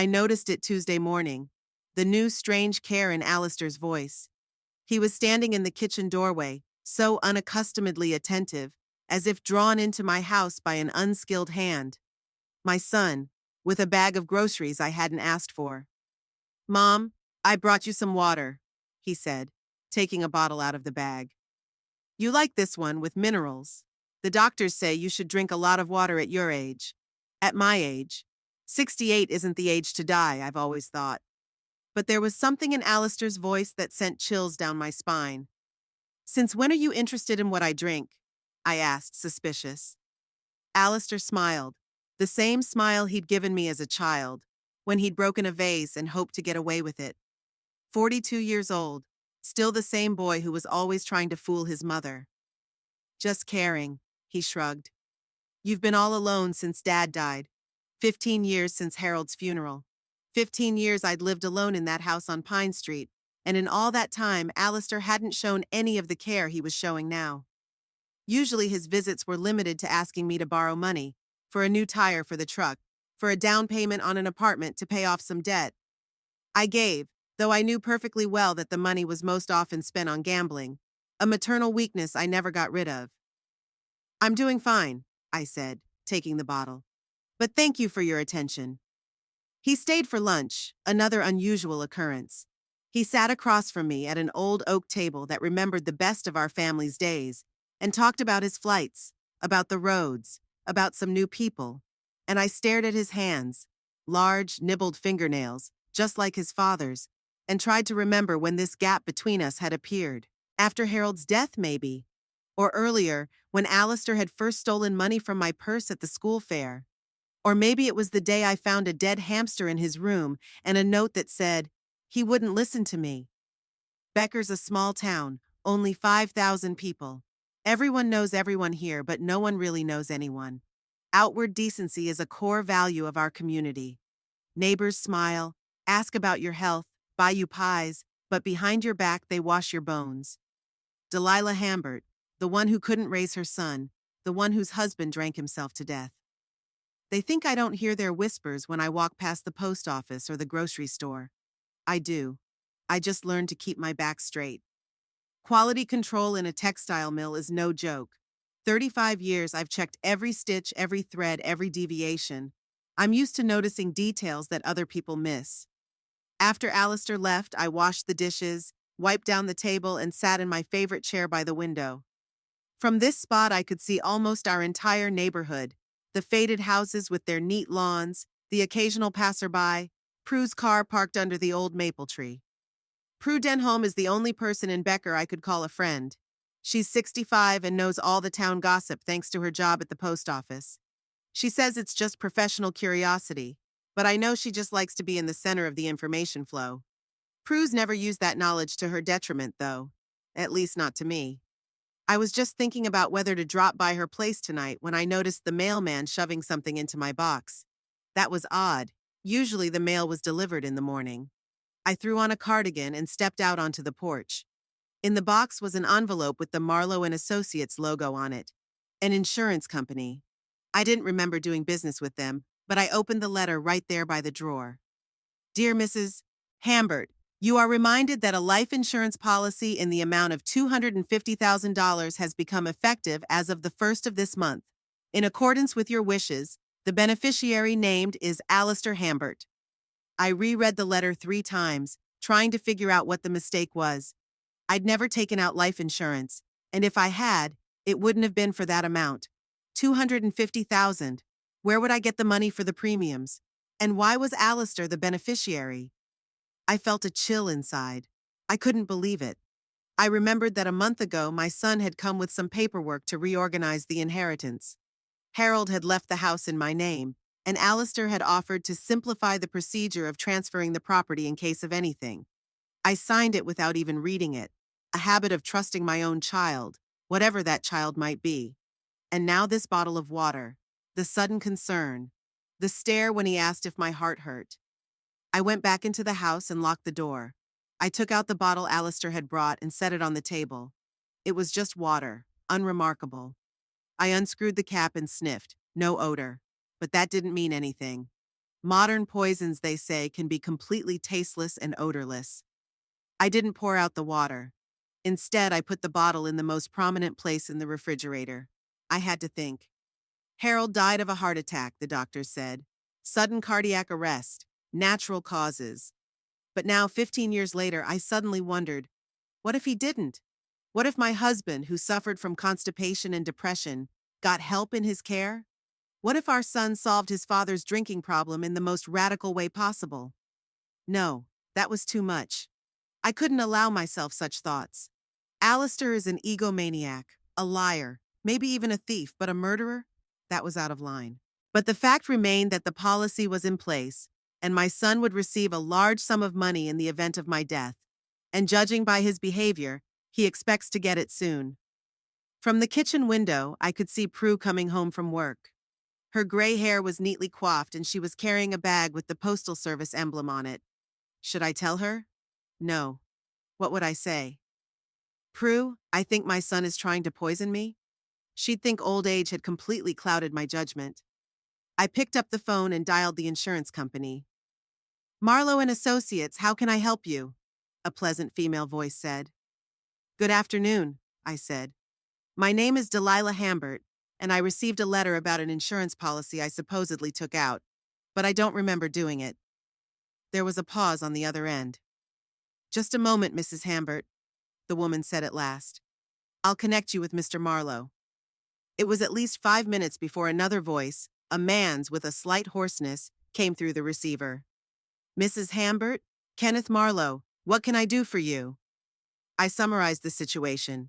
I noticed it Tuesday morning, the new strange care in Alistair's voice. He was standing in the kitchen doorway, so unaccustomedly attentive, as if drawn into my house by an unskilled hand. My son, with a bag of groceries I hadn't asked for. "Mom, I brought you some water," he said, taking a bottle out of the bag. "You like this one with minerals. The doctors say you should drink a lot of water at your age. At my age. 68 isn't the age to die, I've always thought." But there was something in Alistair's voice that sent chills down my spine. "Since when are you interested in what I drink?" I asked, suspicious. Alistair smiled, the same smile he'd given me as a child, when he'd broken a vase and hoped to get away with it. 42 years old, still the same boy who was always trying to fool his mother. "Just caring," he shrugged. "You've been all alone since Dad died. 15 years since Harold's funeral. 15 years I'd lived alone in that house on Pine Street, and in all that time Alistair hadn't shown any of the care he was showing now. Usually his visits were limited to asking me to borrow money, for a new tire for the truck, for a down payment on an apartment to pay off some debt. I gave, though I knew perfectly well that the money was most often spent on gambling, a maternal weakness I never got rid of. "I'm doing fine," I said, taking the bottle. "But thank you for your attention." He stayed for lunch, another unusual occurrence. He sat across from me at an old oak table that remembered the best of our family's days, and talked about his flights, about the roads, about some new people, and I stared at his hands, large, nibbled fingernails, just like his father's, and tried to remember when this gap between us had appeared. After Harold's death, maybe. Or earlier, when Alistair had first stolen money from my purse at the school fair. Or maybe it was the day I found a dead hamster in his room and a note that said, "He wouldn't listen to me." Becker's a small town, only 5,000 people. Everyone knows everyone here, but no one really knows anyone. Outward decency is a core value of our community. Neighbors smile, ask about your health, buy you pies, but behind your back they wash your bones. Delilah Hambert, the one who couldn't raise her son, the one whose husband drank himself to death. They think I don't hear their whispers when I walk past the post office or the grocery store. I do. I just learned to keep my back straight. Quality control in a textile mill is no joke. 35 years I've checked every stitch, every thread, every deviation. I'm used to noticing details that other people miss. After Alistair left, I washed the dishes, wiped down the table, and sat in my favorite chair by the window. From this spot I could see almost our entire neighborhood, the faded houses with their neat lawns, the occasional passerby, Prue's car parked under the old maple tree. Prue Denholm is the only person in Becker I could call a friend. She's 65 and knows all the town gossip thanks to her job at the post office. She says it's just professional curiosity, but I know she just likes to be in the center of the information flow. Prue's never used that knowledge to her detriment, though. At least not to me. I was just thinking about whether to drop by her place tonight when I noticed the mailman shoving something into my box. That was odd. Usually the mail was delivered in the morning. I threw on a cardigan and stepped out onto the porch. In the box was an envelope with the Marlowe and Associates logo on it. An insurance company. I didn't remember doing business with them, but I opened the letter right there by the drawer. "Dear Mrs. Hambert, you are reminded that a life insurance policy in the amount of $250,000 has become effective as of the 1st of this month. In accordance with your wishes, the beneficiary named is Alistair Hambert." I reread the letter 3 times, trying to figure out what the mistake was. I'd never taken out life insurance, and if I had, it wouldn't have been for that amount. $250,000. Where would I get the money for the premiums? And why was Alistair the beneficiary? I felt a chill inside. I couldn't believe it. I remembered that a month ago my son had come with some paperwork to reorganize the inheritance. Harold had left the house in my name, and Alistair had offered to simplify the procedure of transferring the property in case of anything. I signed it without even reading it, a habit of trusting my own child, whatever that child might be. And now this bottle of water, the sudden concern, the stare when he asked if my heart hurt. I went back into the house and locked the door. I took out the bottle Alistair had brought and set it on the table. It was just water, unremarkable. I unscrewed the cap and sniffed, no odor. But that didn't mean anything. Modern poisons, they say, can be completely tasteless and odorless. I didn't pour out the water. Instead, I put the bottle in the most prominent place in the refrigerator. I had to think. Harold died of a heart attack, the doctors said. Sudden cardiac arrest, natural causes. But now, 15 years later, I suddenly wondered, what if he didn't? What if my husband, who suffered from constipation and depression, got help in his care? What if our son solved his father's drinking problem in the most radical way possible? No, that was too much. I couldn't allow myself such thoughts. Alistair is an egomaniac, a liar, maybe even a thief, but a murderer? That was out of line. But the fact remained that the policy was in place, and my son would receive a large sum of money in the event of my death. And judging by his behavior, he expects to get it soon. From the kitchen window, I could see Prue coming home from work. Her gray hair was neatly coiffed and she was carrying a bag with the Postal Service emblem on it. Should I tell her? No. What would I say? Prue, I think my son is trying to poison me? She'd think old age had completely clouded my judgment. I picked up the phone and dialed the insurance company. Marlowe and Associates, how can I help you? A pleasant female voice said. Good afternoon, I said. My name is Delilah Hambert, and I received a letter about an insurance policy I supposedly took out, but I don't remember doing it. There was a pause on the other end. Just a moment, Mrs. Hambert, the woman said at last. I'll connect you with Mr. Marlowe. It was at least 5 minutes before another voice, a man's with a slight hoarseness, came through the receiver. Mrs. Hambert? Kenneth Marlowe, what can I do for you? I summarized the situation.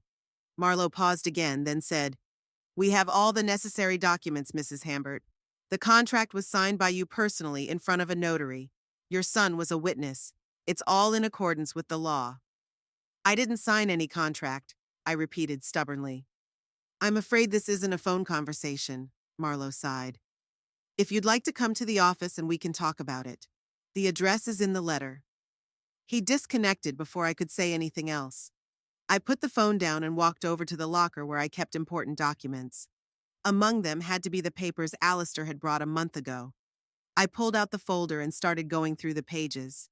Marlowe paused again, then said, We have all the necessary documents, Mrs. Hambert. The contract was signed by you personally in front of a notary. Your son was a witness. It's all in accordance with the law. I didn't sign any contract, I repeated stubbornly. I'm afraid this isn't a phone conversation, Marlowe sighed. If you'd like to come to the office and we can talk about it. The address is in the letter. He disconnected before I could say anything else. I put the phone down and walked over to the locker where I kept important documents. Among them had to be the papers Alistair had brought a month ago. I pulled out the folder and started going through the pages.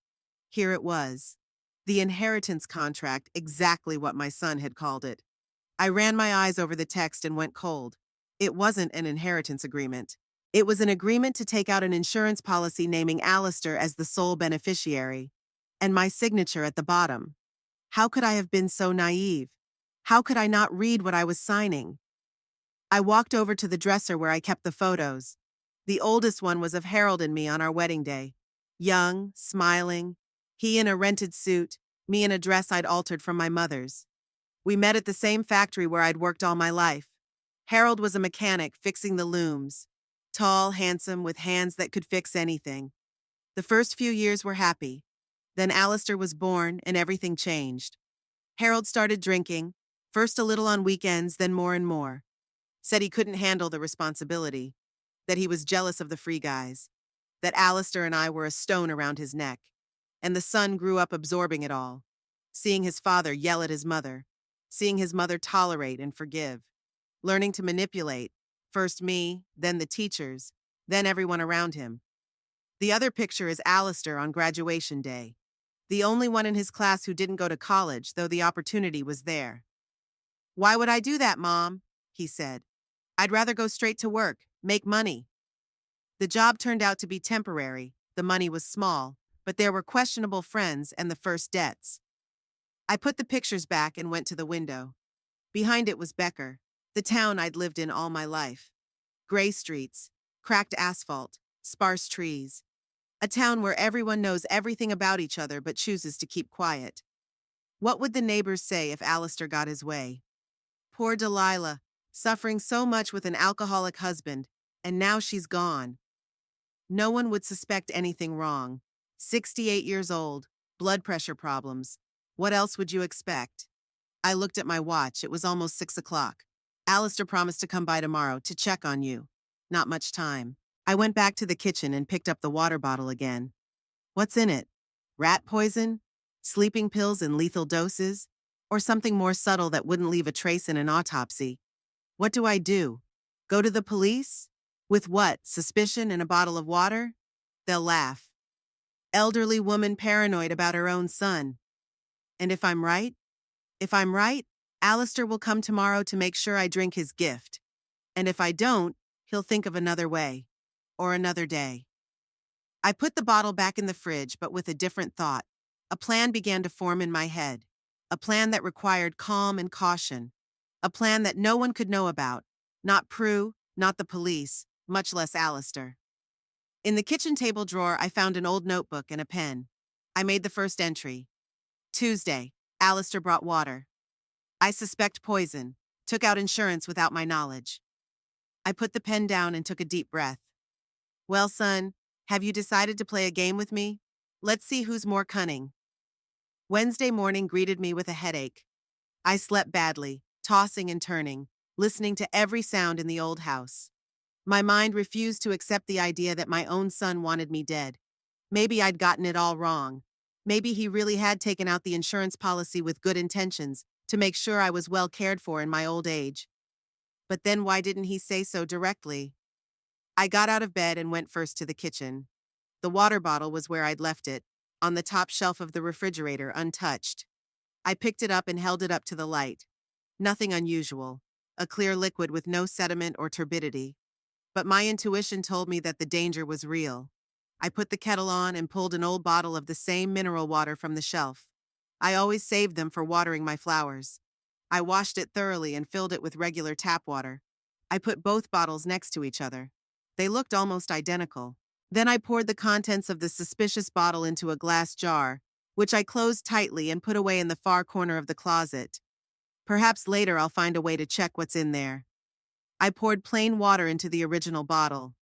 Here it was. The inheritance contract, exactly what my son had called it. I ran my eyes over the text and went cold. It wasn't an inheritance agreement. It was an agreement to take out an insurance policy naming Alistair as the sole beneficiary, and my signature at the bottom. How could I have been so naive? How could I not read what I was signing? I walked over to the dresser where I kept the photos. The oldest one was of Harold and me on our wedding day. Young, smiling, he in a rented suit, me in a dress I'd altered from my mother's. We met at the same factory where I'd worked all my life. Harold was a mechanic fixing the looms. Tall, handsome, with hands that could fix anything. The first few years were happy. Then Alistair was born and everything changed. Harold started drinking, first a little on weekends, then more and more. Said he couldn't handle the responsibility, that he was jealous of the free guys, that Alistair and I were a stone around his neck. And the son grew up absorbing it all, seeing his father yell at his mother, seeing his mother tolerate and forgive, learning to manipulate, first me, then the teachers, then everyone around him. The other picture is Alistair on graduation day, the only one in his class who didn't go to college, though the opportunity was there. Why would I do that, Mom? He said. I'd rather go straight to work, make money. The job turned out to be temporary, the money was small, but there were questionable friends and the first debts. I put the pictures back and went to the window. Behind it was Becker, the town I'd lived in all my life. Gray streets, cracked asphalt, sparse trees. A town where everyone knows everything about each other but chooses to keep quiet. What would the neighbors say if Alistair got his way? Poor Delilah, suffering so much with an alcoholic husband, and now she's gone. No one would suspect anything wrong. 68 years old, blood pressure problems. What else would you expect? I looked at my watch. It was almost 6 o'clock. Alistair promised to come by tomorrow to check on you. Not much time. I went back to the kitchen and picked up the water bottle again. What's in it? Rat poison? Sleeping pills in lethal doses? Or something more subtle that wouldn't leave a trace in an autopsy? What do I do? Go to the police? With what? Suspicion and a bottle of water? They'll laugh. Elderly woman paranoid about her own son. And if I'm right? If I'm right, Alistair will come tomorrow to make sure I drink his gift. And if I don't, he'll think of another way. Or another day. I put the bottle back in the fridge, but with a different thought. A plan began to form in my head. A plan that required calm and caution. A plan that no one could know about. Not Prue, not the police, much less Alistair. In the kitchen table drawer, I found an old notebook and a pen. I made the first entry. Tuesday, Alistair brought water. I suspect poison. Took out insurance without my knowledge. I put the pen down and took a deep breath. Well, son, have you decided to play a game with me? Let's see who's more cunning. Wednesday morning greeted me with a headache. I slept badly, tossing and turning, listening to every sound in the old house. My mind refused to accept the idea that my own son wanted me dead. Maybe I'd gotten it all wrong. Maybe he really had taken out the insurance policy with good intentions, to make sure I was well cared for in my old age. But then why didn't he say so directly? I got out of bed and went first to the kitchen. The water bottle was where I'd left it, on the top shelf of the refrigerator, untouched. I picked it up and held it up to the light. Nothing unusual, a clear liquid with no sediment or turbidity. But my intuition told me that the danger was real. I put the kettle on and pulled an old bottle of the same mineral water from the shelf. I always saved them for watering my flowers. I washed it thoroughly and filled it with regular tap water. I put both bottles next to each other. They looked almost identical. Then I poured the contents of the suspicious bottle into a glass jar, which I closed tightly and put away in the far corner of the closet. Perhaps later I'll find a way to check what's in there. I poured plain water into the original bottle.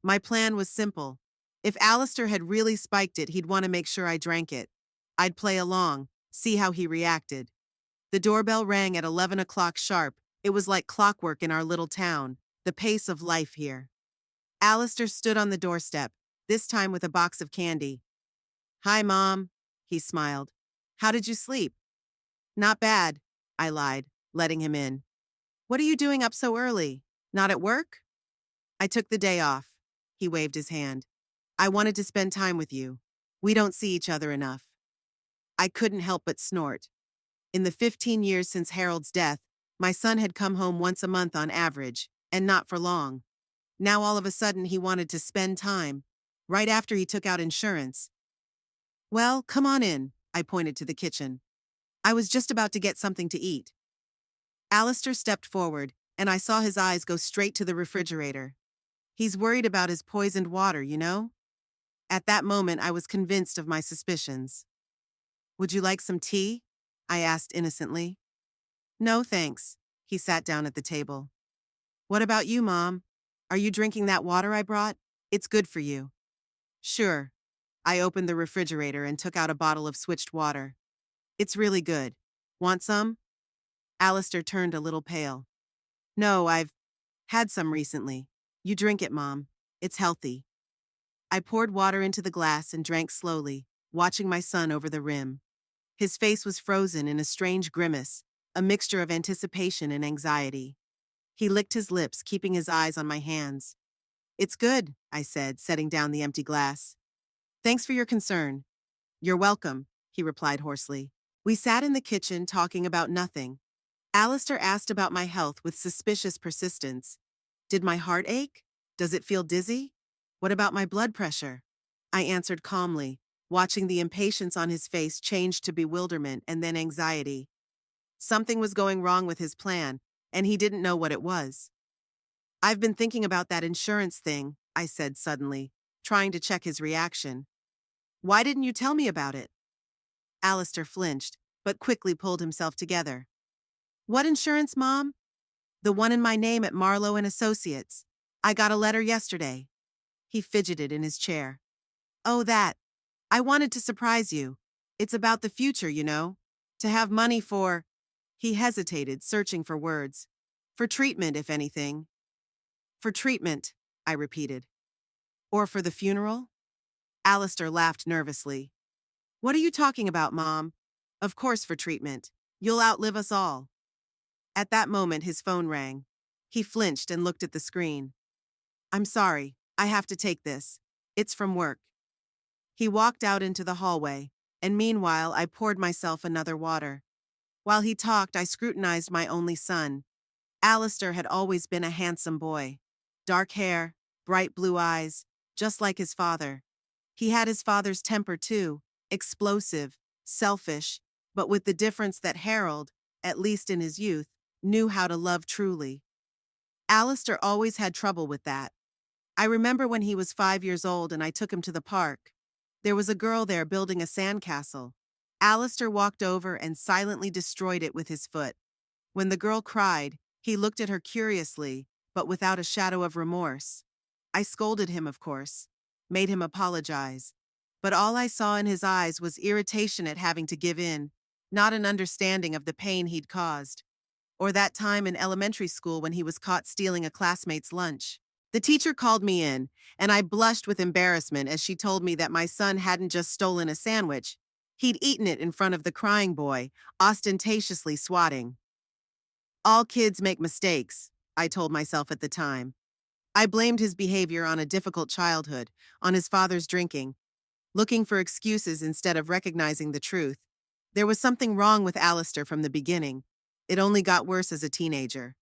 My plan was simple. If Alistair had really spiked it, he'd want to make sure I drank it. I'd play along, see how he reacted. The doorbell rang at 11 o'clock sharp. It was like clockwork in our little town, the pace of life here. Alistair stood on the doorstep, this time with a box of candy. Hi, Mom, he smiled. How did you sleep? Not bad, I lied, letting him in. What are you doing up so early? Not at work? I took the day off. He waved his hand. I wanted to spend time with you. We don't see each other enough. I couldn't help but snort. In the 15 years since Harold's death, my son had come home once a month on average, and not for long. Now all of a sudden he wanted to spend time, right after he took out insurance. Well, come on in, I pointed to the kitchen. I was just about to get something to eat. Alistair stepped forward, and I saw his eyes go straight to the refrigerator. He's worried about his poisoned water, you know? At that moment, I was convinced of my suspicions. Would you like some tea? I asked innocently. No, thanks. He sat down at the table. What about you, Mom? Are you drinking that water I brought? It's good for you. Sure. I opened the refrigerator and took out a bottle of switched water. It's really good. Want some? Alistair turned a little pale. No, I've had some recently. You drink it, Mom. It's healthy. I poured water into the glass and drank slowly, watching my son over the rim. His face was frozen in a strange grimace, a mixture of anticipation and anxiety. He licked his lips, keeping his eyes on my hands. It's good, I said, setting down the empty glass. Thanks for your concern. You're welcome, he replied hoarsely. We sat in the kitchen talking about nothing. Alistair asked about my health with suspicious persistence. Did my heart ache? Does it feel dizzy? What about my blood pressure? I answered calmly, watching the impatience on his face change to bewilderment and then anxiety. Something was going wrong with his plan, and he didn't know what it was. I've been thinking about that insurance thing, I said suddenly, trying to check his reaction. Why didn't you tell me about it? Alistair flinched, but quickly pulled himself together. What insurance, Mom? The one in my name at Marlowe and Associates. I got a letter yesterday. He fidgeted in his chair. Oh, that. I wanted to surprise you. It's about the future, you know. To have money for... He hesitated, searching for words. For treatment, if anything. For treatment, I repeated. Or for the funeral? Alistair laughed nervously. What are you talking about, Mom? Of course for treatment. You'll outlive us all. At that moment, his phone rang. He flinched and looked at the screen. I'm sorry, I have to take this. It's from work. He walked out into the hallway, and meanwhile I poured myself another water. While he talked, I scrutinized my only son. Alistair had always been a handsome boy. Dark hair, bright blue eyes, just like his father. He had his father's temper too, explosive, selfish, but with the difference that Harold, at least in his youth, knew how to love truly. Alistair always had trouble with that. I remember when he was 5 years old and I took him to the park. There was a girl there building a sandcastle. Alistair walked over and silently destroyed it with his foot. When the girl cried, he looked at her curiously, but without a shadow of remorse. I scolded him, of course, made him apologize. But all I saw in his eyes was irritation at having to give in, not an understanding of the pain he'd caused. Or that time in elementary school when he was caught stealing a classmate's lunch. The teacher called me in, and I blushed with embarrassment as she told me that my son hadn't just stolen a sandwich. He'd eaten it in front of the crying boy, ostentatiously swatting. All kids make mistakes, I told myself at the time. I blamed his behavior on a difficult childhood, on his father's drinking, looking for excuses instead of recognizing the truth. There was something wrong with Alistair from the beginning. It only got worse as a teenager.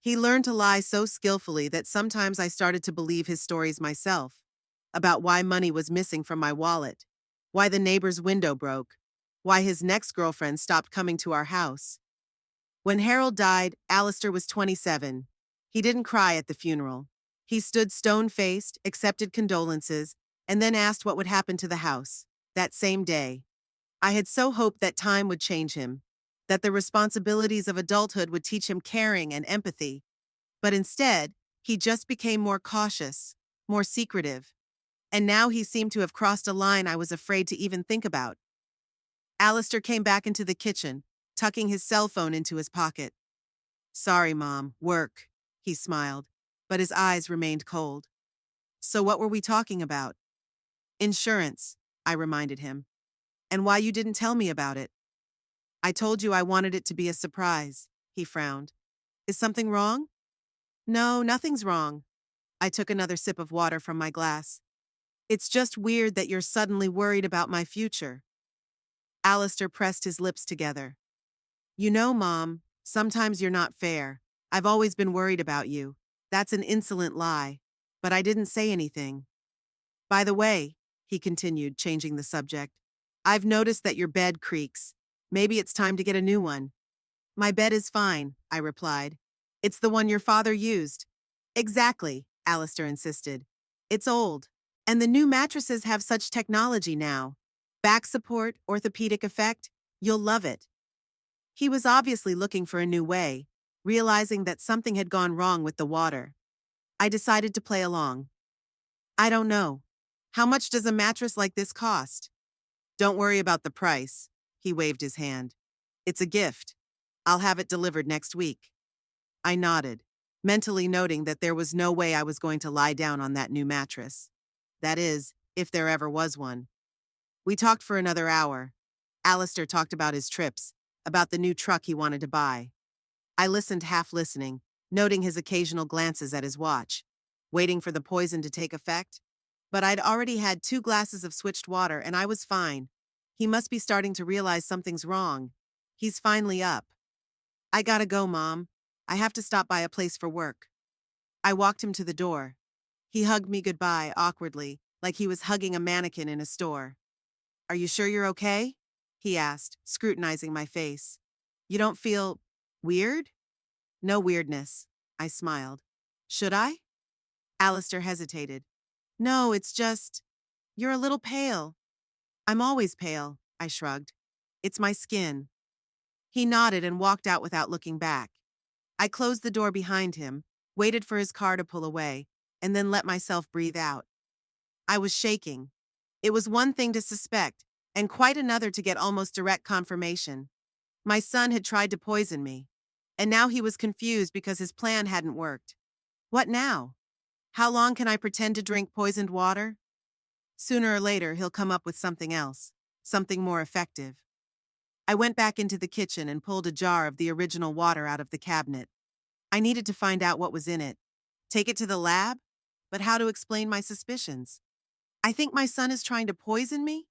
He learned to lie so skillfully that sometimes I started to believe his stories myself, about why money was missing from my wallet, why the neighbor's window broke, why his next girlfriend stopped coming to our house. When Harold died, Alistair was 27. He didn't cry at the funeral. He stood stone-faced, accepted condolences, and then asked what would happen to the house, that same day. I had so hoped that time would change him, that the responsibilities of adulthood would teach him caring and empathy. But instead, he just became more cautious, more secretive. And now he seemed to have crossed a line I was afraid to even think about. Alistair came back into the kitchen, tucking his cell phone into his pocket. "Sorry, Mom, work," he smiled, but his eyes remained cold. "So what were we talking about?" "Insurance," I reminded him. "And why you didn't tell me about it." "I told you I wanted it to be a surprise," he frowned. "Is something wrong?" "No, nothing's wrong." I took another sip of water from my glass. "It's just weird that you're suddenly worried about my future." Alistair pressed his lips together. "You know, Mom, sometimes you're not fair. I've always been worried about you. That's an insolent lie. But I didn't say anything. By the way," he continued, changing the subject, "I've noticed that your bed creaks. Maybe it's time to get a new one." "My bed is fine," I replied. "It's the one your father used." "Exactly," Alistair insisted. "It's old. And the new mattresses have such technology now. Back support, orthopedic effect. You'll love it." He was obviously looking for a new way, realizing that something had gone wrong with the water. I decided to play along. "I don't know. How much does a mattress like this cost?" "Don't worry about the price." He waved his hand. "It's a gift. I'll have it delivered next week." I nodded, mentally noting that there was no way I was going to lie down on that new mattress. That is, if there ever was one. We talked for another hour. Alistair talked about his trips, about the new truck he wanted to buy. I listened, half listening, noting his occasional glances at his watch, waiting for the poison to take effect. But I'd already had 2 glasses of switched water and I was fine. He must be starting to realize something's wrong. He's finally up. "I gotta go, Mom. I have to stop by a place for work." I walked him to the door. He hugged me goodbye awkwardly, like he was hugging a mannequin in a store. "Are you sure you're okay?" he asked, scrutinizing my face. "You don't feel weird?" "No weirdness," I smiled. "Should I?" Alistair hesitated. "No, it's just, you're a little pale." "I'm always pale," I shrugged. "It's my skin." He nodded and walked out without looking back. I closed the door behind him, waited for his car to pull away, and then let myself breathe out. I was shaking. It was one thing to suspect, and quite another to get almost direct confirmation. My son had tried to poison me, and now he was confused because his plan hadn't worked. What now? How long can I pretend to drink poisoned water? Sooner or later, he'll come up with something else, something more effective. I went back into the kitchen and pulled a jar of the original water out of the cabinet. I needed to find out what was in it. Take it to the lab? But how to explain my suspicions? I think my son is trying to poison me?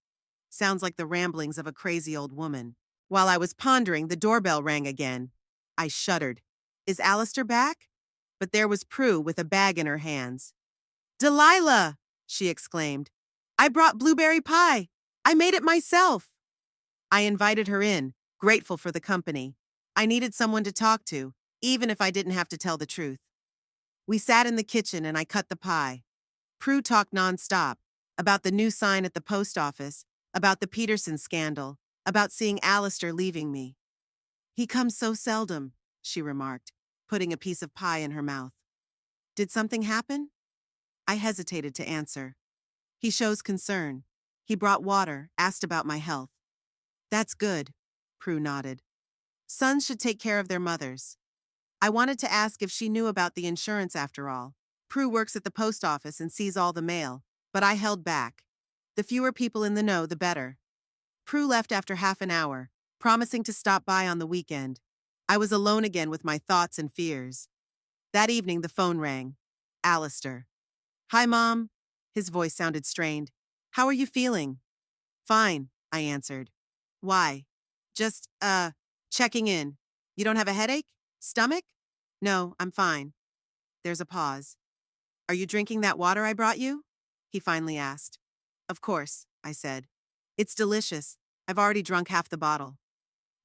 Sounds like the ramblings of a crazy old woman. While I was pondering, the doorbell rang again. I shuddered. Is Alistair back? But there was Prue with a bag in her hands. Delilah! She exclaimed. I brought blueberry pie. I made it myself. I invited her in, grateful for the company. I needed someone to talk to, even if I didn't have to tell the truth. We sat in the kitchen and I cut the pie. Prue talked nonstop about the new sign at the post office, about the Peterson scandal, about seeing Alistair leaving me. He comes so seldom, she remarked, putting a piece of pie in her mouth. Did something happen? I hesitated to answer. He shows concern. He brought water, asked about my health. That's good, Prue nodded. Sons should take care of their mothers. I wanted to ask if she knew about the insurance after all. Prue works at the post office and sees all the mail, but I held back. The fewer people in the know, the better. Prue left after half an hour, promising to stop by on the weekend. I was alone again with my thoughts and fears. That evening, the phone rang. Alistair. Hi, Mom. His voice sounded strained. How are you feeling? Fine, I answered. Why? Just, checking in. You don't have a headache? Stomach? No, I'm fine. There's a pause. Are you drinking that water I brought you? He finally asked. Of course, I said. It's delicious. I've already drunk half the bottle.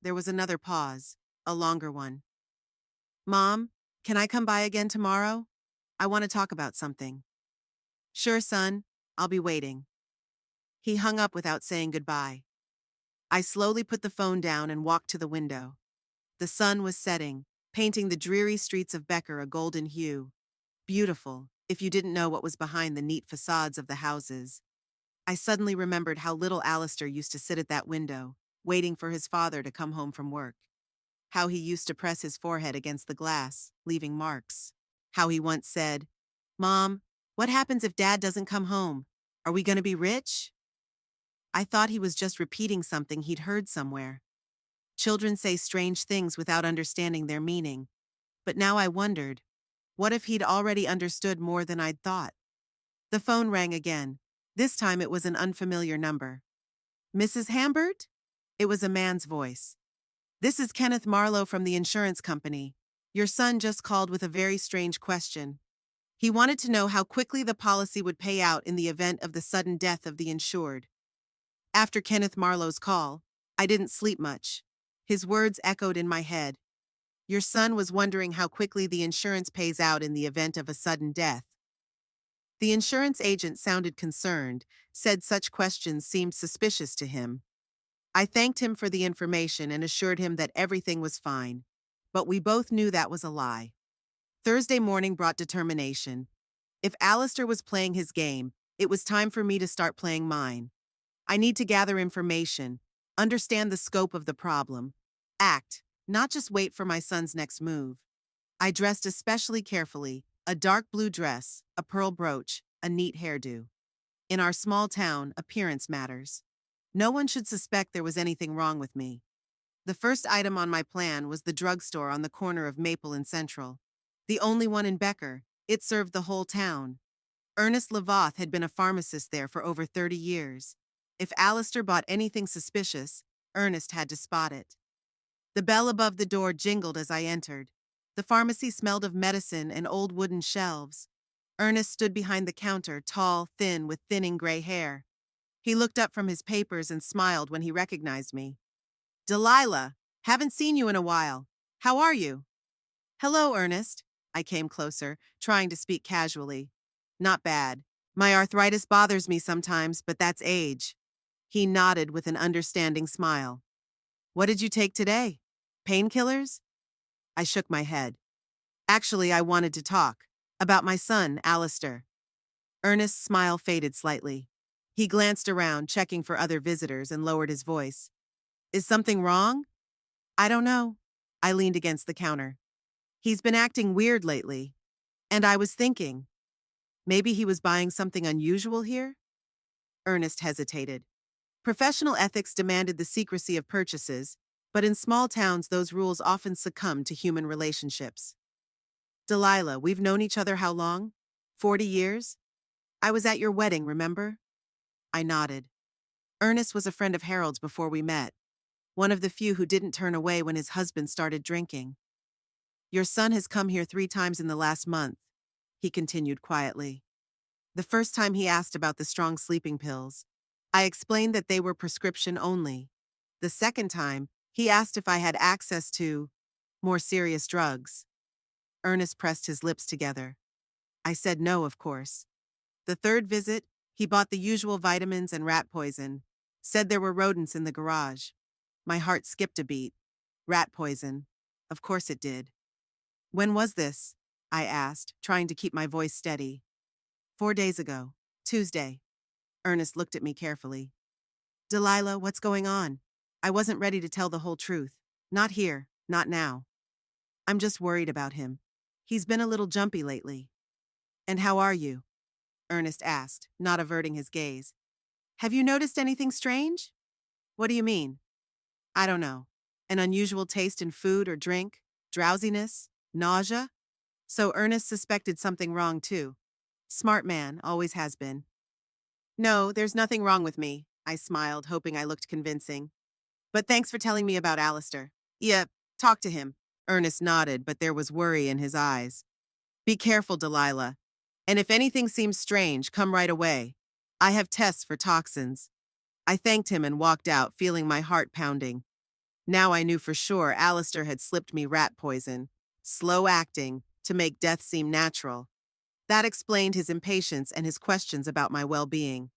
There was another pause, a longer one. Mom, can I come by again tomorrow? I want to talk about something. Sure, son. I'll be waiting. He hung up without saying goodbye. I slowly put the phone down and walked to the window. The sun was setting, painting the dreary streets of Becker a golden hue. Beautiful, if you didn't know what was behind the neat facades of the houses. I suddenly remembered how little Alistair used to sit at that window, waiting for his father to come home from work. How he used to press his forehead against the glass, leaving marks. How he once said, Mom, what happens if Dad doesn't come home? Are we going to be rich? I thought he was just repeating something he'd heard somewhere. Children say strange things without understanding their meaning. But now I wondered, what if he'd already understood more than I'd thought? The phone rang again. This time it was an unfamiliar number. Mrs. Hambert? It was a man's voice. This is Kenneth Marlowe from the insurance company. Your son just called with a very strange question. He wanted to know how quickly the policy would pay out in the event of the sudden death of the insured. After Kenneth Marlowe's call, I didn't sleep much. His words echoed in my head. Your son was wondering how quickly the insurance pays out in the event of a sudden death. The insurance agent sounded concerned, said such questions seemed suspicious to him. I thanked him for the information and assured him that everything was fine. But we both knew that was a lie. Thursday morning brought determination. If Alistair was playing his game, it was time for me to start playing mine. I need to gather information, understand the scope of the problem, act, not just wait for my son's next move. I dressed especially carefully, a dark blue dress, a pearl brooch, a neat hairdo. In our small town, appearance matters. No one should suspect there was anything wrong with me. The first item on my plan was the drugstore on the corner of Maple and Central. The only one in Becker, it served the whole town. Ernest Lavoth had been a pharmacist there for over 30 years. If Alistair bought anything suspicious, Ernest had to spot it. The bell above the door jingled as I entered. The pharmacy smelled of medicine and old wooden shelves. Ernest stood behind the counter, tall, thin, with thinning gray hair. He looked up from his papers and smiled when he recognized me. Delilah, haven't seen you in a while. How are you? Hello, Ernest. I came closer, trying to speak casually. Not bad. My arthritis bothers me sometimes, but that's age. He nodded with an understanding smile. What did you take today? Painkillers? I shook my head. Actually, I wanted to talk. About my son, Alistair. Ernest's smile faded slightly. He glanced around, checking for other visitors, and lowered his voice. Is something wrong? I don't know. I leaned against the counter. He's been acting weird lately. And I was thinking, maybe he was buying something unusual here? Ernest hesitated. Professional ethics demanded the secrecy of purchases, but in small towns those rules often succumb to human relationships. Delilah, we've known each other how long? 40 years? I was at your wedding, remember? I nodded. Ernest was a friend of Harold's before we met, one of the few who didn't turn away when his husband started drinking. Your son has come here 3 times in the last month, he continued quietly. The first time he asked about the strong sleeping pills. I explained that they were prescription only. The second time, he asked if I had access to more serious drugs. Ernest pressed his lips together. I said no, of course. The third visit, he bought the usual vitamins and rat poison. Said there were rodents in the garage. My heart skipped a beat. Rat poison. Of course it did. When was this? I asked, trying to keep my voice steady. 4 days ago. Tuesday. Ernest looked at me carefully. Delilah, what's going on? I wasn't ready to tell the whole truth. Not here, not now. I'm just worried about him. He's been a little jumpy lately. And how are you? Ernest asked, not averting his gaze. Have you noticed anything strange? What do you mean? I don't know. An unusual taste in food or drink? Drowsiness? Nausea? So Ernest suspected something wrong too. Smart man, always has been. No, there's nothing wrong with me, I smiled, hoping I looked convincing. But thanks for telling me about Alistair. Yeah, talk to him. Ernest nodded, but there was worry in his eyes. Be careful, Delilah. And if anything seems strange, come right away. I have tests for toxins. I thanked him and walked out, feeling my heart pounding. Now I knew for sure Alistair had slipped me rat poison. Slow acting, to make death seem natural. That explained his impatience and his questions about my well-being.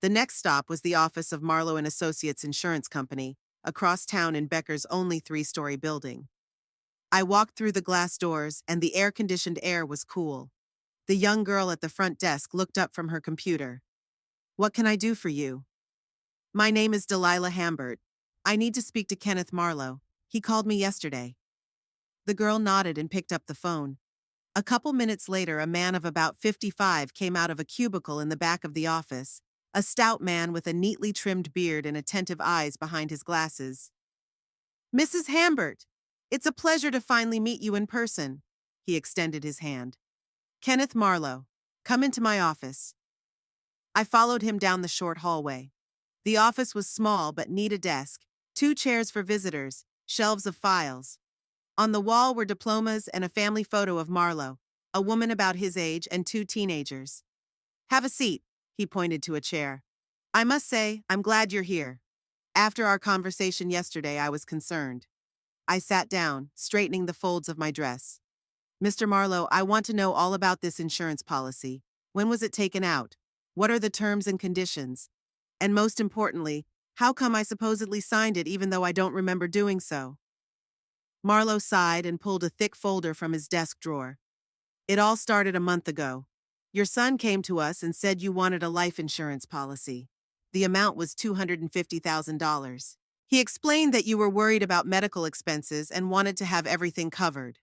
The next stop was the office of Marlowe and Associates Insurance Company, across town in Becker's only 3-story building. I walked through the glass doors, and the air-conditioned air was cool. The young girl at the front desk looked up from her computer. What can I do for you? My name is Delilah Hambert. I need to speak to Kenneth Marlowe. He called me yesterday. The girl nodded and picked up the phone. A couple minutes later, a man of about 55 came out of a cubicle in the back of the office, a stout man with a neatly trimmed beard and attentive eyes behind his glasses. Mrs. Hambert, it's a pleasure to finally meet you in person. He extended his hand. Kenneth Marlowe, come into my office. I followed him down the short hallway. The office was small but neat: a desk, 2 chairs for visitors, shelves of files. On the wall were diplomas and a family photo of Marlowe, a woman about his age, and 2 teenagers. Have a seat, he pointed to a chair. I must say, I'm glad you're here. After our conversation yesterday, I was concerned. I sat down, straightening the folds of my dress. Mr. Marlowe, I want to know all about this insurance policy. When was it taken out? What are the terms and conditions? And most importantly, how come I supposedly signed it even though I don't remember doing so? Marlowe sighed and pulled a thick folder from his desk drawer. It all started a month ago. Your son came to us and said you wanted a life insurance policy. The amount was $250,000. He explained that you were worried about medical expenses and wanted to have everything covered.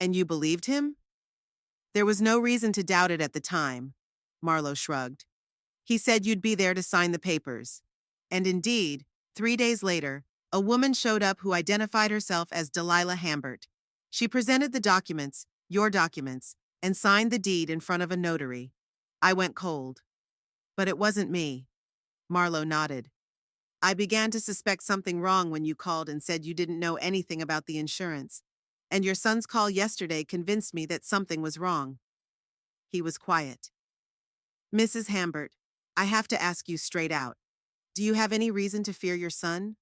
And you believed him? There was no reason to doubt it at the time. Marlowe shrugged. He said you'd be there to sign the papers. And indeed, 3 days later, a woman showed up who identified herself as Delilah Hambert. She presented the documents, your documents, and signed the deed in front of a notary. I went cold. But it wasn't me. Marlowe nodded. I began to suspect something wrong when you called and said you didn't know anything about the insurance. And your son's call yesterday convinced me that something was wrong. He was quiet. Mrs. Hambert, I have to ask you straight out. Do you have any reason to fear your son?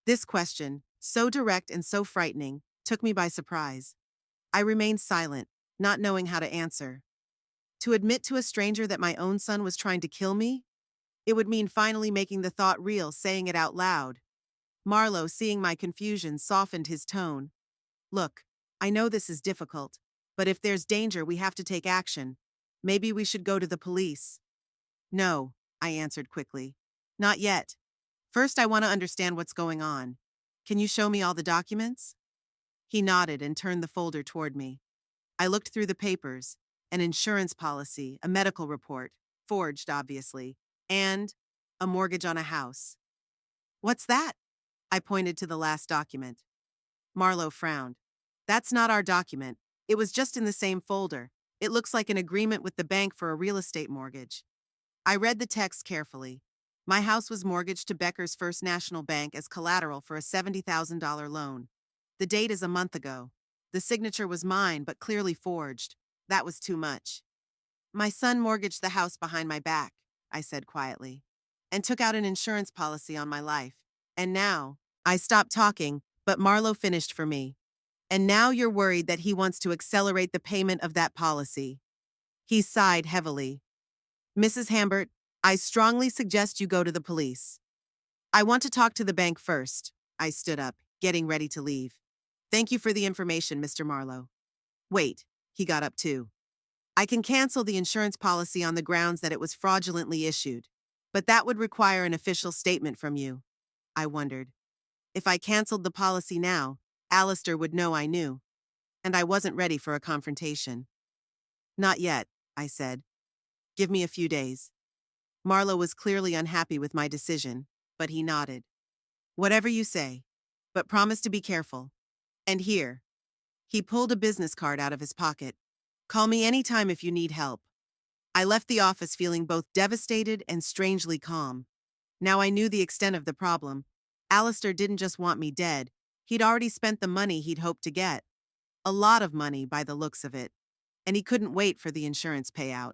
This question, so direct and so frightening, took me by surprise. I remained silent, not knowing how to answer. To admit to a stranger that my own son was trying to kill me? It would mean finally making the thought real, saying it out loud. Marlowe, seeing my confusion, softened his tone. Look, I know this is difficult, but if there's danger, we have to take action. Maybe we should go to the police. No, I answered quickly. Not yet. First, I want to understand what's going on. Can you show me all the documents? He nodded and turned the folder toward me. I looked through the papers: an insurance policy, a medical report, forged obviously, and a mortgage on a house. What's that? I pointed to the last document. Marlowe frowned. That's not our document. It was just in the same folder. It looks like an agreement with the bank for a real estate mortgage. I read the text carefully. My house was mortgaged to Becker's First National Bank as collateral for a $70,000 loan. The date is a month ago. The signature was mine, but clearly forged. That was too much. My son mortgaged the house behind my back, I said quietly, and took out an insurance policy on my life. And now, I stopped talking, but Marlowe finished for me. And now you're worried that he wants to accelerate the payment of that policy. He sighed heavily. Mrs. Hambert, I strongly suggest you go to the police. I want to talk to the bank first. I stood up, getting ready to leave. Thank you for the information, Mr. Marlowe. Wait, he got up too. I can cancel the insurance policy on the grounds that it was fraudulently issued, but that would require an official statement from you. I wondered. If I canceled the policy now, Alistair would know I knew, and I wasn't ready for a confrontation. Not yet, I said. Give me a few days. Marlowe was clearly unhappy with my decision, but he nodded. Whatever you say, but promise to be careful. And here. He pulled a business card out of his pocket. Call me anytime if you need help. I left the office feeling both devastated and strangely calm. Now I knew the extent of the problem. Alistair didn't just want me dead. He'd already spent the money he'd hoped to get. A lot of money by the looks of it. And he couldn't wait for the insurance payout.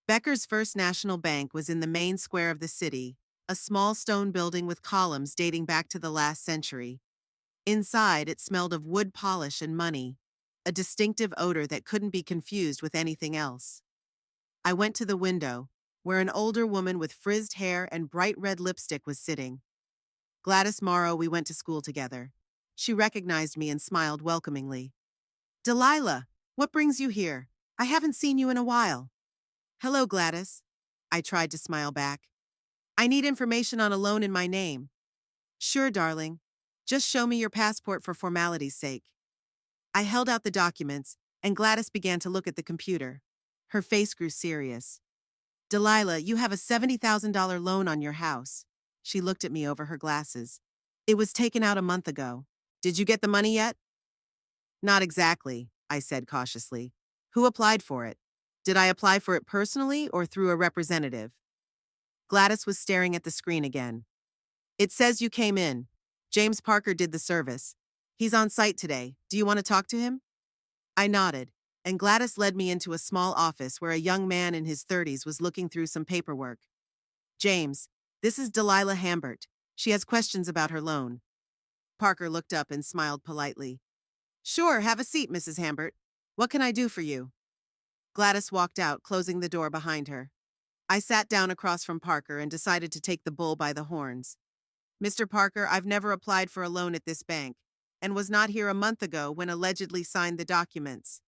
Becker's First National Bank was in the main square of the city, a small stone building with columns dating back to the last century. Inside, it smelled of wood polish and money, a distinctive odor that couldn't be confused with anything else. I went to the window, where an older woman with frizzed hair and bright red lipstick was sitting. Gladys Morrow, we went to school together. She recognized me and smiled welcomingly. Delilah, what brings you here? I haven't seen you in a while. Hello, Gladys. I tried to smile back. I need information on a loan in my name. Sure, darling. Just show me your passport for formality's sake. I held out the documents, and Gladys began to look at the computer. Her face grew serious. Delilah, you have a $70,000 loan on your house. She looked at me over her glasses. It was taken out a month ago. Did you get the money yet? Not exactly, I said cautiously. Who applied for it? Did I apply for it personally or through a representative? Gladys was staring at the screen again. It says you came in. James Parker did the service. He's on site today. Do you want to talk to him? I nodded, and Gladys led me into a small office where a young man in his 30s was looking through some paperwork. James, this is Delilah Hambert. She has questions about her loan. Parker looked up and smiled politely. Sure, have a seat, Mrs. Hambert. What can I do for you? Gladys walked out, closing the door behind her. I sat down across from Parker and decided to take the bull by the horns. Mr. Parker, I've never applied for a loan at this bank, and was not here a month ago when allegedly signed the documents.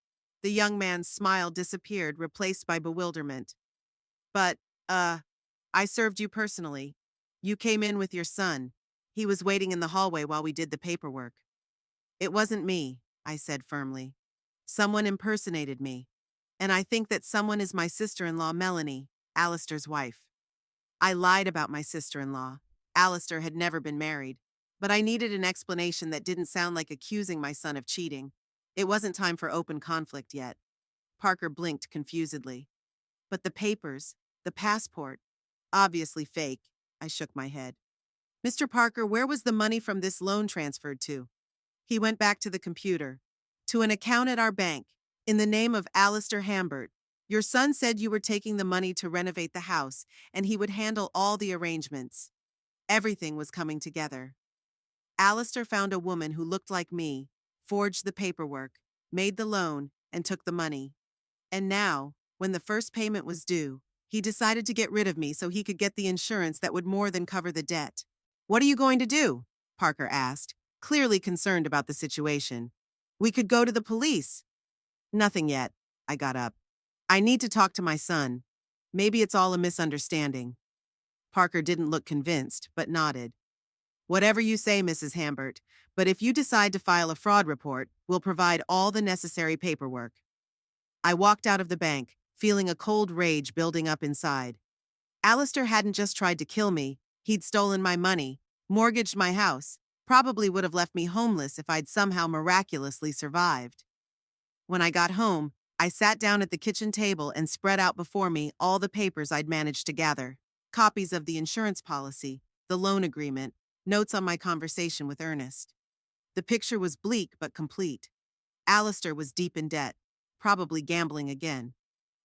The young man's smile disappeared, replaced by bewilderment. But, I served you personally. You came in with your son. He was waiting in the hallway while we did the paperwork. It wasn't me, I said firmly. Someone impersonated me. And I think that someone is my sister-in-law, Melanie, Alistair's wife. I lied about my sister-in-law. Alistair had never been married. But I needed an explanation that didn't sound like accusing my son of cheating. It wasn't time for open conflict yet. Parker blinked confusedly. But the papers, the passport, obviously fake. I shook my head. Mr. Parker, where was the money from this loan transferred to? He went back to the computer. To an account at our bank, in the name of Alistair Hambert. Your son said you were taking the money to renovate the house, and he would handle all the arrangements. Everything was coming together. Alistair found a woman who looked like me, forged the paperwork, made the loan, and took the money. And now, when the first payment was due, he decided to get rid of me so he could get the insurance that would more than cover the debt. What are you going to do? Parker asked, clearly concerned about the situation. We could go to the police. Nothing yet. I got up. I need to talk to my son. Maybe it's all a misunderstanding. Parker didn't look convinced, but nodded. Whatever you say, Mrs. Hambert, but if you decide to file a fraud report, we'll provide all the necessary paperwork. I walked out of the bank, feeling a cold rage building up inside. Alistair hadn't just tried to kill me, he'd stolen my money, mortgaged my house, probably would have left me homeless if I'd somehow miraculously survived. When I got home, I sat down at the kitchen table and spread out before me all the papers I'd managed to gather: copies of the insurance policy, the loan agreement, notes on my conversation with Ernest. The picture was bleak but complete. Alistair was deep in debt, probably gambling again.